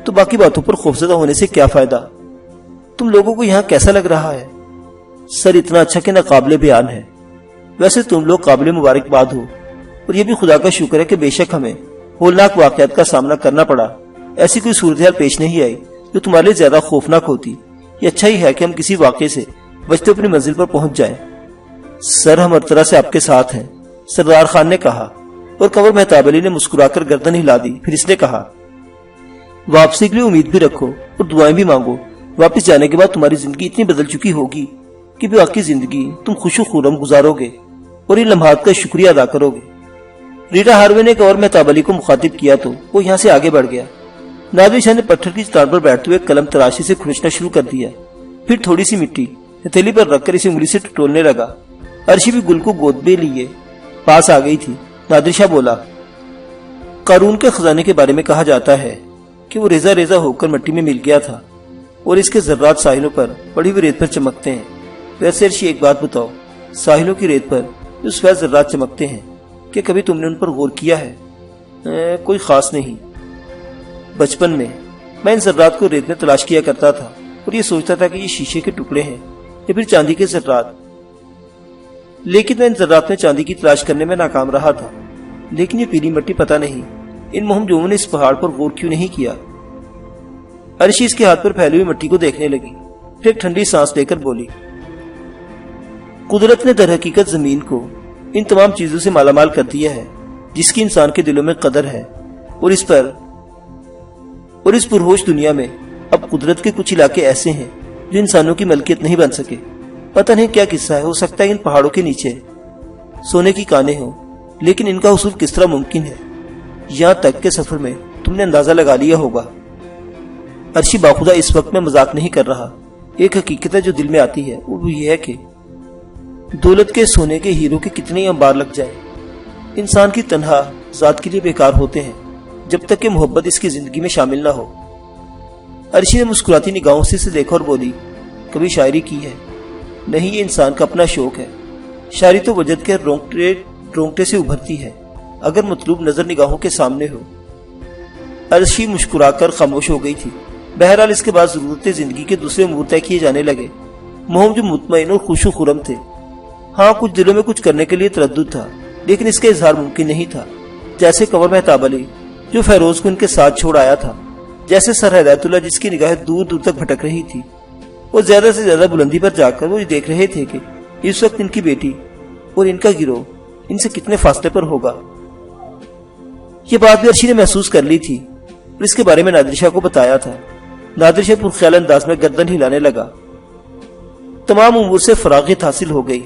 تو باقی باتوں پر خوفزدہ ہونے سے کیا فائدہ؟ تم لوگوں کو یہاں کیسا لگ رہا ہے؟ سر، اتنا اچھا کہ ناقابل بیان ہے۔ ویسے تم لوگ قابل مبارکباد ہو، اور یہ بھی خدا کا شکر ہے کہ بے شک ہمیں ہولناک واقعات کا سامنا کرنا پڑا، ایسی کوئی صورتحال پیش نہیں آئی جو تمہارے لیے زیادہ خوفناک ہوتی۔ یہ اچھا ہی ہے کہ ہم کسی واقعے سے بچتے اپنی منزل پر پہنچ جائیں۔ سر، ہم ہر طرح سے آپ کے ساتھ ہیں، سردار خان نے کہا، اور قمر مہتاب علی نے مسکرا کر گردن ہلا دی۔ پھر اس نے کہا، واپسی کے لیے امید بھی رکھو اور دعائیں بھی مانگو۔ واپس جانے کے بعد تمہاری زندگی اتنی بدل چکی ہوگی کہ باقی زندگی تم خوش و خرم گزارو گے اور ان لمحات کا شکریہ ادا کرو گے۔ ریٹا ہاروے نے قمر مہتاب علی کو مخاطب کیا تو وہ یہاں سے آگے بڑھ گیا۔ نادر شاہ نے پتھر کی چٹان پر بیٹھتے ہوئے قلم تراشی سے کھرچنا شروع کر دیا، پھر تھوڑی سی مٹی ہتھیلی پر رکھ کر اسے انگلی سے ٹٹولنے لگا۔ ارشی بھی گل کو گود میں لیے پاس آ گئی تھی۔ نادر شاہ بولا، قارون کے خزانے کے بارے میں کہا جاتا ہے کہ وہ ریزہ ریزہ ہو کر مٹی میں مل گیا تھا اور اس کے ذرات ساحلوں پر پڑی ہوئی ریت پر چمکتے ہیں۔ ویسے ارشی، ایک بات بتاؤ، ساحلوں کی ریت پر جو سفید ذرات چمکتے ہیں، کہ کبھی تم نے ان پر غور کیا ہے؟ کوئی خاص نہیں۔ بچپن میں ان ذرات کو ریت میں تلاش کیا کرتا تھا اور یہ سوچتا تھا کہ یہ شیشے کے ٹکڑے ہیں یا پھر چاندی کے ذرات، لیکن میں ان ذرات میں چاندی کی تلاش کرنے میں ناکام رہا تھا۔ لیکن یہ پیلی مٹی، پتہ نہیں ان مہم جوموں نے اس پہاڑ پر غور کیوں نہیں کیا۔ ارشی اس کے ہاتھ پر پھیلی ہوئی مٹی کو دیکھنے لگی، پھر ایک ٹھنڈی سانس لے کر بولی، قدرت نے در حقیقت زمین کو ان تمام چیزوں سے مالا مال کر دیا ہے جس کی انسان کے دلوں میں قدر ہے، اور اس پرہوش دنیا میں اب قدرت کے کچھ علاقے ایسے ہیں جو انسانوں کی ملکیت نہیں بن سکے۔ پتہ نہیں کیا قصہ ہے، ہو سکتا ہے ان پہاڑوں کے نیچے سونے کی کانیں ہوں، لیکن ان کا حصول کس طرح ممکن ہے؟ یہاں تک کے سفر میں تم نے اندازہ لگا لیا ہوگا۔ ارشی باخدا اس وقت میں مذاق نہیں کر رہا۔ ایک حقیقت ہے جو دل میں آتی ہے، وہ یہ ہے کہ دولت کے سونے کے ہیروں کے کتنے انبار لگ جائیں، انسان کی تنہا ذات کے لیے بیکار ہوتے ہیں جب تک کہ محبت اس کی زندگی میں شامل نہ ہو۔ ارشی نے مسکراتی نگاہوں سے دیکھا اور بولی، کبھی شاعری کی ہے؟ نہیں، یہ انسان کا اپنا شوق ہے۔ شاعری تو وجد کے رونگٹے سے ابھرتی ہے اگر مطلوب نظر نگاہوں کے سامنے ہو۔ ارشی مسکرا کر خاموش ہو گئی تھی۔ بہرحال اس کے بعد ضرورت زندگی کے دوسرے امور طے کیے جانے لگے۔ مہم جو مطمئن اور خوش و خرم تھے، ہاں کچھ دلوں میں کچھ کرنے کے لیے تردد تھا، لیکن اس کا اظہار ممکن نہیں تھا۔ جیسے قمر مہتاب علی جو فیروز کو ان کے ساتھ چھوڑ آیا تھا، جیسے سر ہدایت اللہ جس کی نگاہیں دور دور تک بھٹک رہی تھی، اور زیادہ سے زیادہ بلندی پر جا کر وہ دیکھ رہے تھے کہ اس وقت ان کی بیٹی اور ان کا گروہ ان سے کتنے فاصلے پر ہوگا۔ یہ بات بھی ارشی نے محسوس کر لی تھی۔ اور اس کے بارے میں نادر شاہ کو بتایا تھا۔ نادر شاہ پرخیال انداز میں گردن ہلانے لگا۔ تمام امور سے فراغت حاصل ہو گئی۔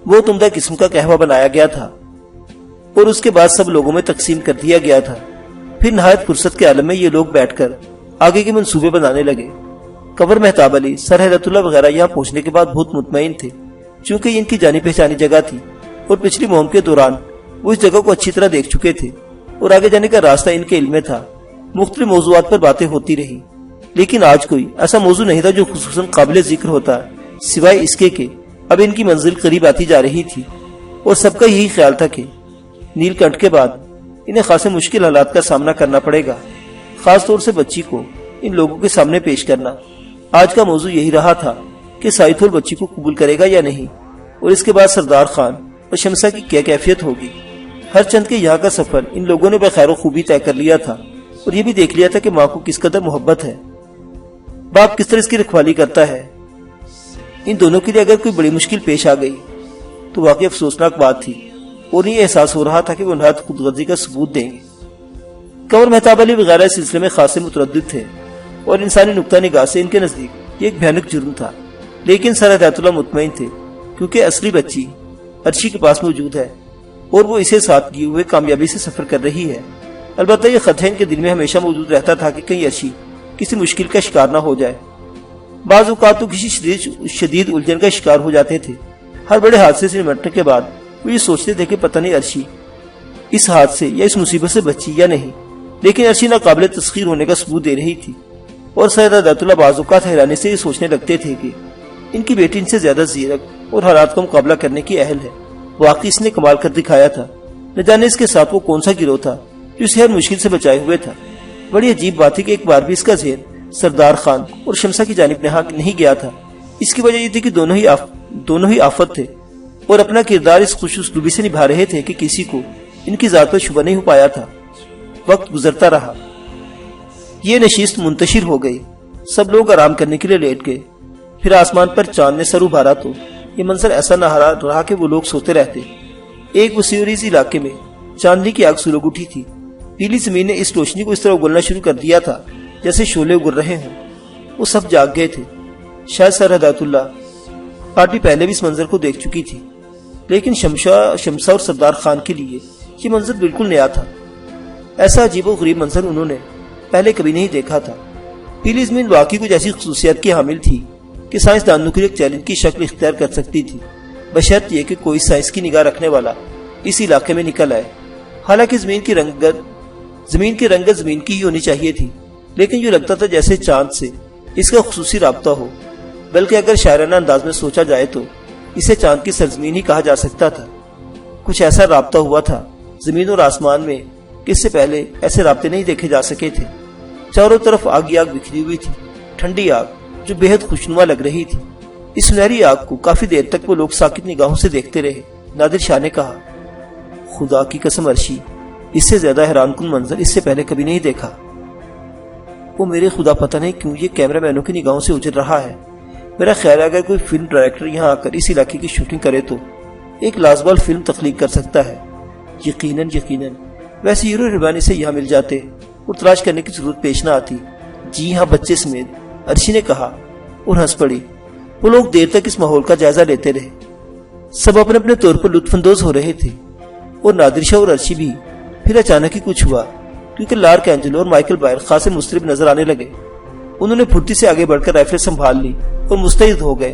وہ عمدہ قسم کا قہوہ بنایا گیا تھا اور اس کے بعد سب لوگوں میں تقسیم کر دیا گیا تھا۔ پھر نہایت فرصت کے عالم میں یہ لوگ بیٹھ کر آگے کے منصوبے بنانے لگے۔ کنور مہتاب علی، سر حیرت اللہ وغیرہ یہاں پہنچنے کے بعد بہت مطمئن تھے، چونکہ یہ ان کی جانی پہچانی جگہ تھی اور پچھلی مہم کے دوران وہ اس جگہ کو اچھی طرح دیکھ چکے تھے اور آگے جانے کا راستہ ان کے علم میں تھا۔ مختلف موضوعات پر باتیں ہوتی رہی، لیکن آج کوئی ایسا موضوع نہیں تھا جو خصوصاً قابل ذکر ہوتا، سوائے اس کے کہ اب ان کی منزل قریب آتی جا رہی تھی اور سب کا یہی خیال تھا کہ نیل کنٹھ کے بعد انہیں خاصے مشکل حالات کا سامنا کرنا پڑے گا، خاص طور سے بچی کو ان لوگوں کے سامنے پیش کرنا۔ آج کا موضوع یہی رہا تھا کہ سائتھول بچی کو قبول کرے گا یا نہیں، اور اس کے بعد سردار خان اور شمسا کی کیا کیفیت ہوگی۔ ہر چند کے یہاں کا سفر ان لوگوں نے بخیر و خوبی طے کر لیا تھا اور یہ بھی دیکھ لیا تھا کہ ماں کو کس قدر محبت ہے، باپ کس طرح اس کی رکھوالی کرتا ہے۔ ان دونوں کے لیے اگر کوئی بڑی مشکل پیش آ گئی تو واقعی افسوسناک بات تھی، اور یہ احساس ہو رہا تھا کہ وہ نہایت خود غرضی کا ثبوت دیں گے۔ کنور مہتاب علی وغیرہ اس سلسلے میں خاصے متردد تھے اور انسانی نقطہ نگاہ سے ان کے نزدیک یہ ایک بھیانک جرم تھا، لیکن سر ہدایت اللہ مطمئن تھے کیونکہ اصلی بچی عرشی کے پاس موجود ہے اور وہ اسے ساتھ لیے ہوئے کامیابی سے سفر کر رہی ہے۔ البتہ یہ خطرہ ان کے دل میں ہمیشہ موجود رہتا تھا کہ کہیں عرشی کسی مشکل کا شکار نہ ہو جائے۔ بعض اوقات تو کسی شدید الجھن کا شکار ہو جاتے تھے۔ ہر بڑے حادثے سے نمٹنے کے بعد وہ یہ سوچتے تھے کہ پتہ نہیں عرشی اس حادثے یا اس مصیبت سے بچی یا نہیں، لیکن عرشی ناقابل تسخیر ہونے کا ثبوت دے رہی تھی، اور سید ہدایت اللہ بعض اوقات حیرانی سے یہ سوچنے لگتے تھے کہ ان کی بیٹی ان سے زیادہ زیرک اور حالات کا مقابلہ کرنے کی اہل ہے۔ واقعی اس نے کمال کر دکھایا تھا، نہ جانے اس کے ساتھ وہ کون سا گروہ تھا جو اسے ہر مشکل سے بچائے ہوئے تھا۔ بڑی عجیب بات تھی کہ ایک بار بھی اس کا ذہن سردار خان اور شمسا کی جانب نہیں گیا تھا۔ اس کی وجہ یہ تھی کہ دونوں ہی آفت تھے اور اپنا کردار اس خوش اسلوبی سے نبھا رہے تھے کہ کسی کو ان کی ذات پر شبہ نہیں ہو پایا تھا۔ وقت گزرتا رہا، یہ نشست منتشر ہو گئی، سب لوگ آرام کرنے کے لیے لیٹ گئے۔ پھر آسمان پر چاند نے سر ابھارا تو یہ منظر ایسا نہ رہا کہ وہ لوگ سوتے رہتے۔ ایک وسیع و عریض علاقے میں چاندنی کی آگ سلگ اٹھی تھی۔ پیلی زمین نے اس روشنی کو اس طرح اگلنا شروع کر دیا تھا جیسے شعلے اگل رہے ہوں۔ وہ سب جاگ گئے تھے۔ شاید سر ہدایت اللہ پارٹی پہلے بھی اس منظر کو دیکھ چکی تھی، لیکن شمسا اور سردار خان کے لیے یہ منظر بالکل نیا تھا۔ ایسا عجیب و غریب منظر انہوں نے پہلے کبھی نہیں دیکھا تھا۔ پیلی زمین واقعی کچھ ایسی خصوصیات کی حامل تھی کہ سائنسدانوں کے لیے ایک چیلنج کی شکل اختیار کر سکتی تھی، بشرط یہ کہ کوئی سائنس کی نگاہ رکھنے والا اس علاقے میں نکل آئے۔ حالانکہ زمین کی رنگت زمین کی ہی ہونی چاہیے تھی، لیکن یہ لگتا تھا جیسے چاند سے اس کا خصوصی رابطہ ہو، بلکہ اگر شاعرانہ انداز میں سوچا جائے تو اسے چاند کی سرزمین ہی کہا جا سکتا تھا۔ کچھ ایسا رابطہ ہوا تھا زمین اور آسمان میں کہ اس سے پہلے ایسے رابطے نہیں دیکھے جا سکے تھے۔ چاروں طرف آگ ہی آگ بکھری ہوئی تھی، ٹھنڈی آگ جو بے حد خوشنما لگ رہی تھی۔ اس سنہری آگ کو کافی دیر تک وہ لوگ ساکت نگاہوں سے دیکھتے رہے۔ نادر شاہ نے کہا، خدا کی قسم عرشی، اس سے زیادہ حیران کن منظر اس سے پہلے کبھی نہیں دیکھا۔ وہ میرے خدا پتہ نہیں کیوں یہ کیمرہ مینوں کی نگاہوں سے اجڑ رہا ہے۔ میرا خیال ہے اگر کوئی فلم ڈائریکٹر یہاں آ کر اس علاقے کی شوٹنگ کرے تو ایک لازوال فلم تخلیق کر سکتا ہے۔ یقیناً ویسے ہیرو ہیروئن سے یہاں مل جاتے اور تلاش کرنے کی ضرورت پیش نہ آتی۔ جی ہاں، بچے سمیت، عرشی نے کہا اور ہنس پڑی۔ وہ لوگ دیر تک اس ماحول کا جائزہ لیتے رہے۔ سب اپنے اپنے طور پر لطف اندوز ہو رہے تھے اور نادر شاہ اور عرشی بھی۔ پھر اچانک ہی کچھ ہوا کیونکہ لارک اینجلو اور مائیکل بائر خاصے مضطرب نظر آنے لگے۔ انہوں نے پھرتی سے آگے بڑھ کر رائفل سنبھال لی اور مستعد ہو گئے۔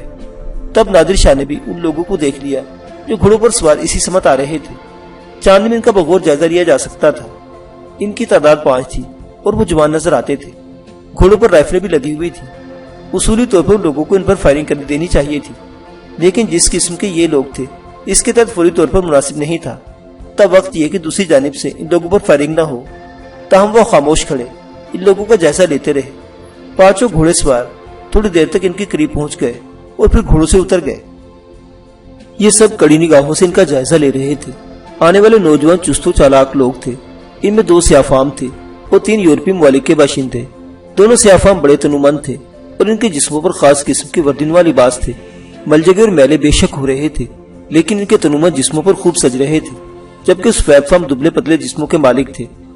تب نادر شاہ نے بھی ان لوگوں کو دیکھ لیا جو گھوڑوں پر سوار اسی سمت آ رہے تھے۔ چاند میں ان کا بغور جائزہ لیا جا سکتا تھا۔ ان کی تعداد 5 تھی اور وہ جوان نظر آتے تھے۔ گھوڑوں پر رائفلیں بھی لگی ہوئی تھی۔ اصولی طور پر لوگوں کو ان پر فائرنگ کرنے دینی چاہیے تھی، لیکن جس قسم کے یہ لوگ تھے اس کے تحت فوری طور پر مناسب نہیں تھا۔ تب وقت یہ کہ دوسری جانب سے ان لوگوں پر فائرنگ نہ ہو۔ تاہم وہ خاموش کھڑے ان لوگوں کا جائزہ لیتے رہے۔ 5 گھوڑے سوار تھوڑی دیر تک ان کے قریب پہنچ گئے اور پھر گھوڑوں سے اتر گئے۔ یہ سب کڑی نگاہوں سے ان کا جائزہ لے رہے تھے۔ آنے والے نوجوان چست و چالاک لوگ تھے۔ ان میں 2 سیاہ فام تھے اور 3 یورپی ممالک کے باشندے۔ دونوں سیاہ فام بڑے تنومند تھے اور ان کے جسموں پر خاص قسم کے وردنوا لباس تھے۔ ملجگے اور میلے بے شک ہو رہے تھے، لیکن ان کے تنومند جسموں پر خوب سج رہے تھے، جبکہ سفید فام دبلے پتلے جسموں کے مالک تھے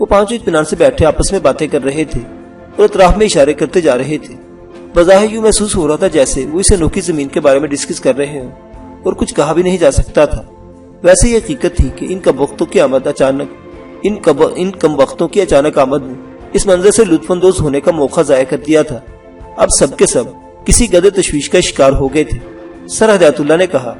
وہ پانچوں اطمینان سے بیٹھے آپس میں باتیں کر رہے تھے اور اطراف میں اشارے کرتے جا رہے تھے۔ بظاہر یوں محسوس ہو رہا تھا جیسے وہ اس انوکھی زمین کے بارے میں ڈسکس کر رہے ہوں، اور کچھ کہا بھی نہیں جا سکتا تھا۔ ویسے یہ حقیقت تھی کہ ان کم وقتوں کی اچانک آمد نے اس منظر سے لطف اندوز ہونے کا موقع ضائع کر دیا تھا۔ اب سب کے سب کسی قدر تشویش کا شکار ہو گئے تھے۔ سر ہدایت اللہ نے کہا،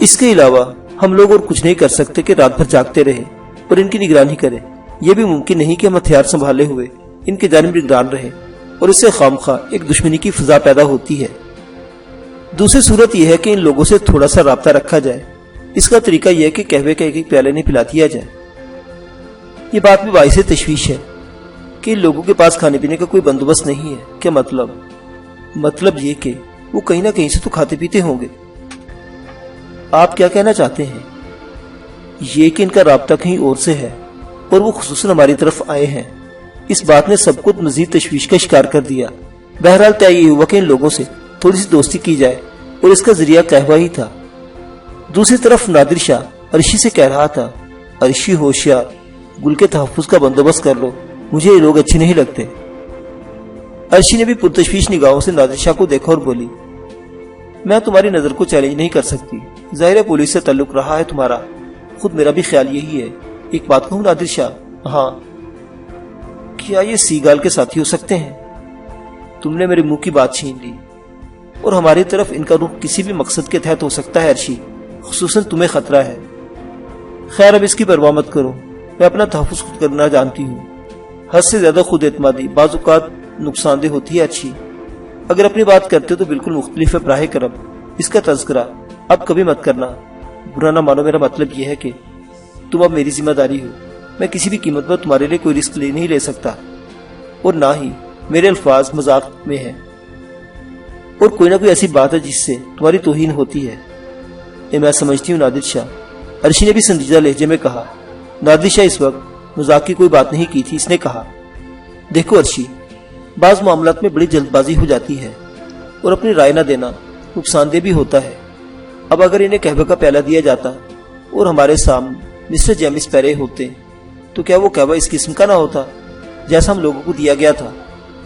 اس کے علاوہ ہم لوگ اور کچھ نہیں کر سکتے کہ رات بھر جاگتے رہے اور ان کی نگرانی کریں۔ یہ بھی ممکن نہیں کہ ہم ہتھیار سنبھالے ہوئے ان کی جانب نگران رہے، اور اس سے خامخواہ ایک دشمنی کی فضا پیدا ہوتی ہے۔ دوسری صورت یہ ہے کہ ان لوگوں سے تھوڑا سا رابطہ رکھا جائے۔ اس کا طریقہ یہ ہے کہ قہوے کا ایک پیالے نہیں پلا دیا جائے۔ یہ بات بھی باعث تشویش ہے کہ ان لوگوں کے پاس کھانے پینے کا کوئی بندوبست نہیں ہے۔ کیا مطلب یہ کہ وہ کہیں نہ کہیں سے تو کھاتے پیتے ہوں گے۔ آپ کیا کہنا چاہتے ہیں؟ یہ کہ ان کا رابطہ کہیں اور سے ہے اور وہ خصوصاً ہماری طرف آئے ہیں۔ اس بات نے سب کو مزید تشویش کا شکار کر دیا۔ بہرحال طے یہ ہوا کہ ان لوگوں سے تھوڑی سی دوستی کی جائے، اور اس کا ذریعہ قہوہ ہی تھا۔ دوسری طرف نادر شاہ عرشی سے کہہ رہا تھا، عرشی ہوشیار، گل کے تحفظ کا بندوبست کر لو، مجھے یہ لوگ اچھے نہیں لگتے۔ عرشی نے بھی پرتشویش نگاہوں سے نادر شاہ کو دیکھا اور بولی، میں تمہاری نظر کو چیلنج نہیں کر سکتی، ظاہر ہے پولیس سے تعلق رہا ہے تمہارا، خود میرا بھی خیال یہی ہے۔ ایک بات کہوں نادر شاہ؟ ہاں۔ کیا یہ سیگال کے ساتھی ہو سکتے ہیں؟ تم نے میرے منہ کی بات چھین لی، اور ہماری طرف ان کا رخ کسی بھی مقصد کے تحت ہو سکتا ہے عرشی، خصوصاً تمہیں خطرہ ہے۔ خیر اب اس کی پرواہ مت کرو، میں اپنا تحفظ خود کرنا جانتی ہوں۔ حد سے زیادہ خود اعتمادی بعض اوقات نقصان دہ ہوتی ہے عرشی۔ اگر اپنی بات کرتے تو بالکل مختلف ہے براہ کرم، اس کا تذکرہ اب کبھی مت کرنا۔ برا نہ مانو، میرا مطلب یہ ہے کہ تم اب میری ذمہ داری ہو، میں کسی بھی قیمت پر تمہارے لیے کوئی رسک نہیں لے سکتا، اور نہ ہی میرے الفاظ مذاق میں ہیں، اور کوئی نہ کوئی ایسی بات ہے جس سے تمہاری توہین ہوتی ہے۔ یہ میں سمجھتی ہوں نادر شاہ، عرشی نے بھی سنجیدہ لہجے میں کہا۔ نادر شاہ اس وقت مذاق کی کوئی بات نہیں کی تھی، اس نے کہا، دیکھو عرشی، بعض معاملات میں بڑی جلد بازی ہو جاتی ہے، اور اپنی رائے نہ دینا نقصان دہ بھی ہوتا ہے۔ اب اگر انہیں قہوے کا پیالہ دیا جاتا اور ہمارے سامنے مسٹر جیمس پیرے ہوتے تو کیا وہ قہوہ اس قسم کا نہ ہوتا جیسا ہم لوگوں کو دیا گیا تھا؟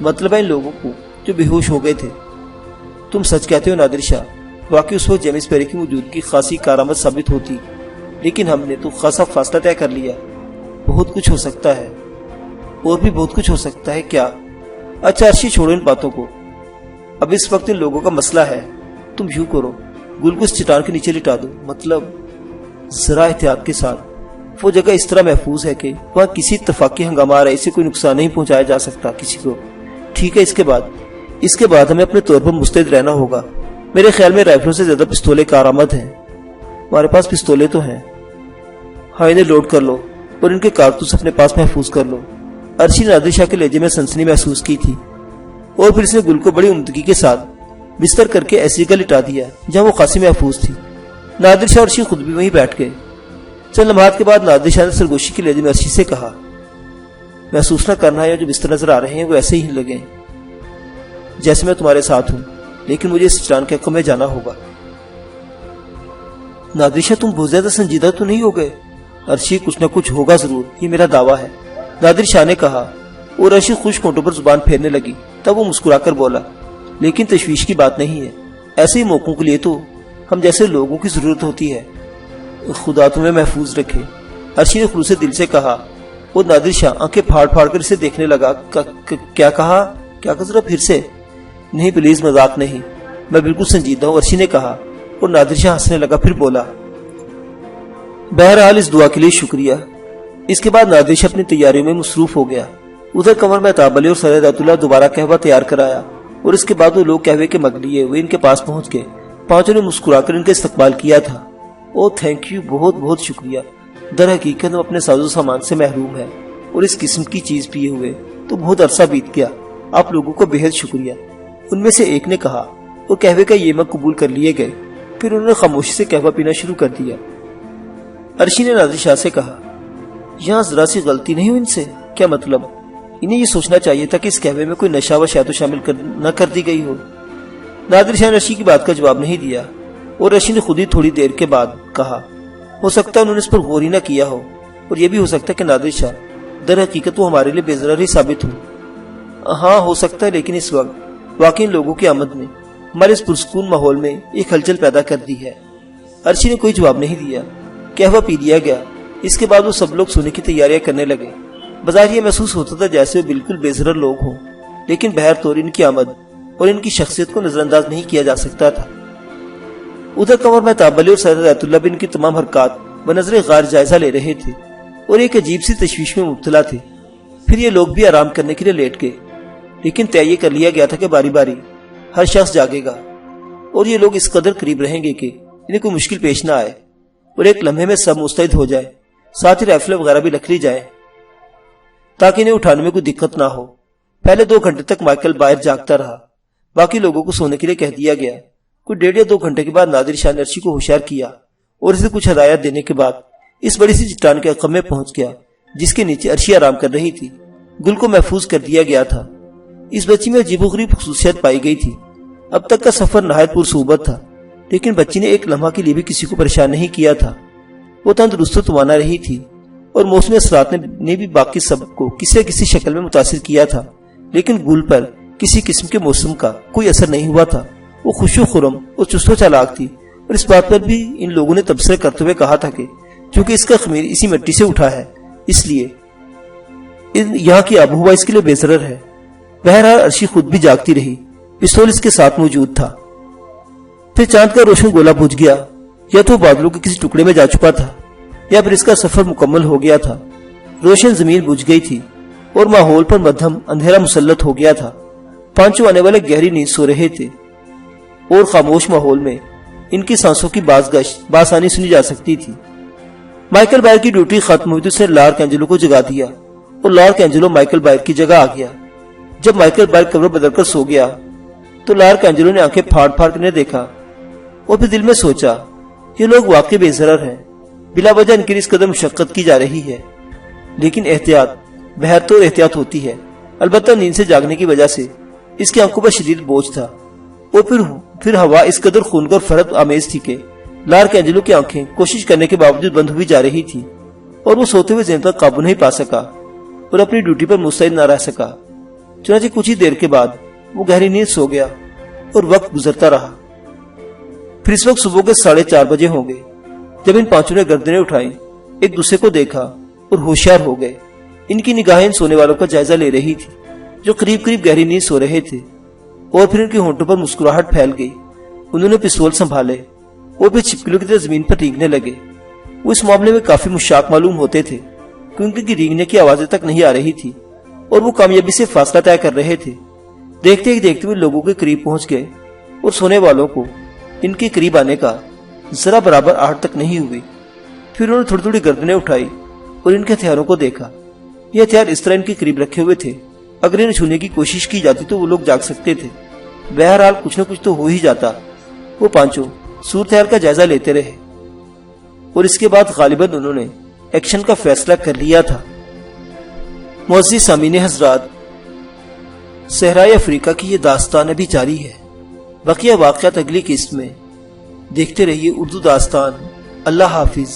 مطلب ہے ان لوگوں کو جو بے ہوش ہو گئے تھے۔ تم سچ کہتے ہو نادر شاہ، واقعی اس وقت جیمس پیرے کی موجودگی خاصی کارآمد ثابت ہوتی، لیکن ہم نے تو خاصا فاصلہ طے کر لیا۔ بہت کچھ ہو سکتا ہے، اور بھی بہت کچھ ہو سکتا ہے۔ کیا؟ اچھا عرشی، چھوڑو ان باتوں کو، اب اس وقت ان لوگوں کا مسئلہ ہے۔ تم یوں کرو، گل کو اس چٹان کے نیچے لٹا دو، مطلب ذرا احتیاط کے ساتھ۔ وہ جگہ اس طرح محفوظ ہے کہ وہاں کسی اتفاقی ہنگامہ آرائے سے کوئی نقصان نہیں پہنچایا جا سکتا کسی کو۔ ٹھیک ہے، اس کے بعد ہمیں اپنے طور پر مستعد رہنا ہوگا۔ میرے خیال میں رائفلوں سے زیادہ پستولیں کارآمد ہیں۔ ہمارے پاس پستولیں تو ہیں۔ ہاں، انہیں لوڈ کر لو اور ان کے کارتوس اپنے پاس محفوظ کر لو۔ عرشی نے نادر شاہ کے لہجے میں سنسنی محسوس کی تھی، اور پھر اس نے گل کو بڑی عمدگی کے ساتھ بستر کر کے ایسی جگہ لٹا دیا جہاں وہ خاصی محفوظ تھی۔ نادر شاہ اور عرشی خود بھی وہیں بیٹھ گئے۔ چند لمحات کے بعد نادر شاہ نے سرگوشی کے لہجے میں عرشی سے کہا، محسوس نہ کرنا ہے، جو بستر نظر آ رہے ہیں وہ ایسے ہی لگیں جیسے میں تمہارے ساتھ ہوں، لیکن مجھے اس چٹان کے حق میں جانا ہوگا۔ نادر شاہ، تم بہت زیادہ سنجیدہ تو نہیں ہو گئے؟ عرشی، کچھ نہ کچھ ہوگا ضرور، یہ میرا دعویٰ ہے، نادر شاہ نے کہا، اور عرشی خشک ہونٹوں پر زبان پھیرنے لگی۔ تب وہ مسکرا کر بولا، لیکن تشویش کی بات نہیں ہے، ایسے ہی موقعوں کے لیے تو ہم جیسے لوگوں کی ضرورت ہوتی ہے۔ خدا تمہیں محفوظ رکھے، عرشی نے خلوص دل سے کہا، اور نادر شاہ آنکھیں پھاڑ پھاڑ کر اسے دیکھنے لگا۔ کیا کہا ذرا پھر سے؟ نہیں پلیز، مذاق نہیں، میں بالکل سنجیدہ ہوں، عرشی نے کہا، اور نادر شاہ ہنسنے لگا، پھر بولا، بہرحال اس دعا کے لیے شکریہ۔ اس کے بعد نادر شاہ اپنی تیاریوں میں مصروف ہو گیا۔ ادھر قمر مہتاب علی اور سر ہدایت اللہ دوبارہ قہوہ تیار کرایا، اور اس کے بعد وہ لوگ قہوے کے مگ لیے ہوئے ان کے پاس پہنچ گئے۔ پانچوں نے مسکرا کر ان کا استقبال کیا تھا۔ او تھینک یو، بہت بہت شکریہ، در حقیقت ہم اپنے ساز و سامان سے محروم ہیں، اور اس قسم کی چیز پیے ہوئے تو بہت عرصہ بیت گیا، آپ لوگوں کو بہت شکریہ، ان میں سے ایک نے کہا، اور قہوے کا یہ مگ قبول کر لیے گئے۔ پھر انہوں نے خاموشی سے قہوہ پینا شروع کر دیا۔ عرشی نے نادر شاہ سے کہا، یہاں ذرا سی غلطی نہیں ہوئی ان سے؟ کیا مطلب؟ انہیں یہ سوچنا چاہیے تھا کہ اس قہوے میں کوئی نشہ و شیتو شامل نہ کر دی گئی ہو۔ نادر شاہ نے عرشی کی بات کا جواب نہیں دیا، اور عرشی نے خود ہی تھوڑی دیر کے بعد کہا، ہو سکتا ہے انہوں نے اس پر غور ہی نہ کیا ہو، اور یہ بھی ہو سکتا ہے کہ نادر شاہ در حقیقت وہ ہمارے لیے بے ضرر ہی ثابت ہوں۔ ہاں ہو سکتا ہے، لیکن اس وقت واقعی لوگوں کی آمد نے ہمارے اس پرسکون ماحول میں ایک ہلچل پیدا کر دی ہے۔ عرشی نے کوئی جواب نہیں دیا۔ قہوہ پی لیا گیا۔ اس کے بعد وہ سب لوگ سونے کی تیاریاں کرنے لگے۔ بظاہر یہ محسوس ہوتا تھا جیسے وہ بالکل بے ضرر لوگ ہوں، لیکن بہرطور ان کی آمد اور ان کی شخصیت کو نظر انداز نہیں کیا جا سکتا تھا۔ ادھر قمر مہتاب علی اور سید ایت اللہ بھی ان کی تمام حرکات بنظر غار جائزہ لے رہے تھے اور ایک عجیب سی تشویش میں مبتلا تھے۔ پھر یہ لوگ بھی آرام کرنے کے لیے لیٹ گئے، لیکن طے یہ کر لیا گیا تھا کہ باری باری ہر شخص جاگے گا اور یہ لوگ اس قدر قریب رہیں گے کہ انہیں کوئی مشکل پیش نہ آئے اور ایک لمحے میں سب مستعد ہو جائے، ساتھ ہی رائفلیں وغیرہ بھی رکھ لی جائیں تاکہ انہیں اٹھانے میں کوئی دقت نہ ہو۔ پہلے 2 گھنٹے تک مائیکل باہر جاگتا رہا۔ باقی لوگوں کو سونے کے لیے کہہ دیا گیا۔ کوئی 1.5 یا 2 گھنٹے کے بعد نادر شاہ نے عرشی کو ہوشیار کیا اور اسے کچھ ہدایات دینے کے بعد اس بڑی سی چٹان کے عقب میں پہنچ گیا جس کے نیچے عرشی آرام کر رہی تھی۔ گل کو محفوظ کر دیا گیا تھا۔ اس بچی میں عجیب و غریب خصوصیت پائی گئی تھی۔ اب تک کا سفر نہایت پرصحبت تھا، لیکن بچی نے ایک لمحہ کے لیے بھی کسی کو پریشان نہیں کیا تھا۔ وہ تندرست و توانا رہی تھی اور موسمی اثرات نے بھی باقی سب کو کسی نہ کسی شکل میں متاثر کیا تھا، لیکن گل پر کسی قسم کے موسم کا کوئی اثر نہیں ہوا تھا۔ وہ خوش و خرم اور چست و چالاک تھی، اور اس بات پر بھی ان لوگوں نے تبصرہ کرتے ہوئے کہا تھا کہ چونکہ اس کا خمیر اسی مٹی سے اٹھا ہے، اس لیے یہاں کی آب و ہوا اس کے لیے بے ضرر ہے۔ بہرحال عرشی خود بھی جاگتی رہی، پستول اس کے ساتھ موجود تھا۔ پھر چاند کا روشن گولا بجھ گیا، یا تو بادلوں کے کسی ٹکڑے میں جا چھپا تھا یا پھر اس کا سفر مکمل ہو گیا تھا۔ روشن زمین بجھ گئی تھی اور ماحول پر مدھم اندھیرا مسلط ہو گیا تھا۔ پانچوں آنے والے گہری نیند سو رہے تھے اور خاموش ماحول میں ان کی سانسوں کی بازگشت بآسانی سنی جا سکتی تھی۔ مائیکل بائر کی ڈیوٹی ختم ہوئی تو اس نے لارک اینجلو کو جگا دیا اور لارک اینجلو مائیکل بائر کی جگہ آ گیا۔ جب مائیکل بائر کمرہ بدل کر سو گیا تو لارک اینجلو نے آنکھیں پھاڑ پھاڑ کر دیکھا اور پھر دل میں سوچا یہ لوگ واقعی بے ضرر ہیں، بلا وجہ ان کے لیے اس قدر مشقت کی جا رہی ہے، لیکن احتیاط بہرطور احتیاط ہوتی ہے۔ البتہ نیند سے جاگنے کی وجہ سے اس کی آنکھوں پر شدید بوجھ تھا اور پھر ہوا اس قدر خونگر اور فرد آمیز تھی کہ لارک اینجلو کی آنکھیں کوشش کرنے کے باوجود بند ہوئی جا رہی تھی اور وہ سوتے ہوئے ذہن پر قابو نہیں پا سکا اور اپنی ڈیوٹی پر مستعد نہ رہ سکا۔ چنانچہ کچھ ہی دیر کے بعد وہ گہری نیند سو گیا اور وقت گزرتا رہا۔ پھر اس وقت صبح کے 4:30 بجے ہوں گے جب ان پانچوں نے گردنیں اٹھائیں، ایک دوسرے کو دیکھا اور ہوشیار ہو گئے۔ ان کی نگاہیں ان سونے والوں کا جائزہ لے رہی تھی جو قریب قریب گہری نیند سو رہے تھے، اور پھر ان کے ہونٹوں پر مسکراہٹ پھیل گئی۔ انہوں نے پستول سنبھالے اور پھر چھپکلیوں کی طرح زمین پر رینگنے لگے۔ وہ اس معاملے میں کافی مشتاق معلوم ہوتے تھے کیونکہ ان کی رینگنے کی آوازیں تک نہیں آ رہی تھی اور وہ کامیابی سے فاصلہ طے کر رہے تھے۔ دیکھتے ہی دیکھتے ہوئے لوگوں کے قریب پہنچ گئے اور سونے والوں کو ان کے قریب آنے کا ذرا برابر آہٹ تک نہیں ہوئی۔ پھر انہوں نے تھوڑی تھوڑی گردنیں اٹھائی اور ان کے ہتھیاروں کو دیکھا۔ یہ ہتھیار اس طرح ان کے قریب رکھے ہوئے تھے اگر انہیں چھونے کی کوشش کی جاتی تو وہ لوگ جاگ سکتے تھے۔ بہرحال کچھ نہ کچھ تو ہو ہی جاتا۔ وہ پانچوں صورتحال کا جائزہ لیتے رہے اور اس کے بعد غالباً انہوں نے ایکشن کا فیصلہ کر لیا تھا۔ معزز سامعین حضرات، صحرائے افریقہ کی یہ داستان ابھی جاری ہے۔ بقیہ واقعات اگلی قسط میں۔ دیکھتے رہیے اردو داستان۔ اللہ حافظ۔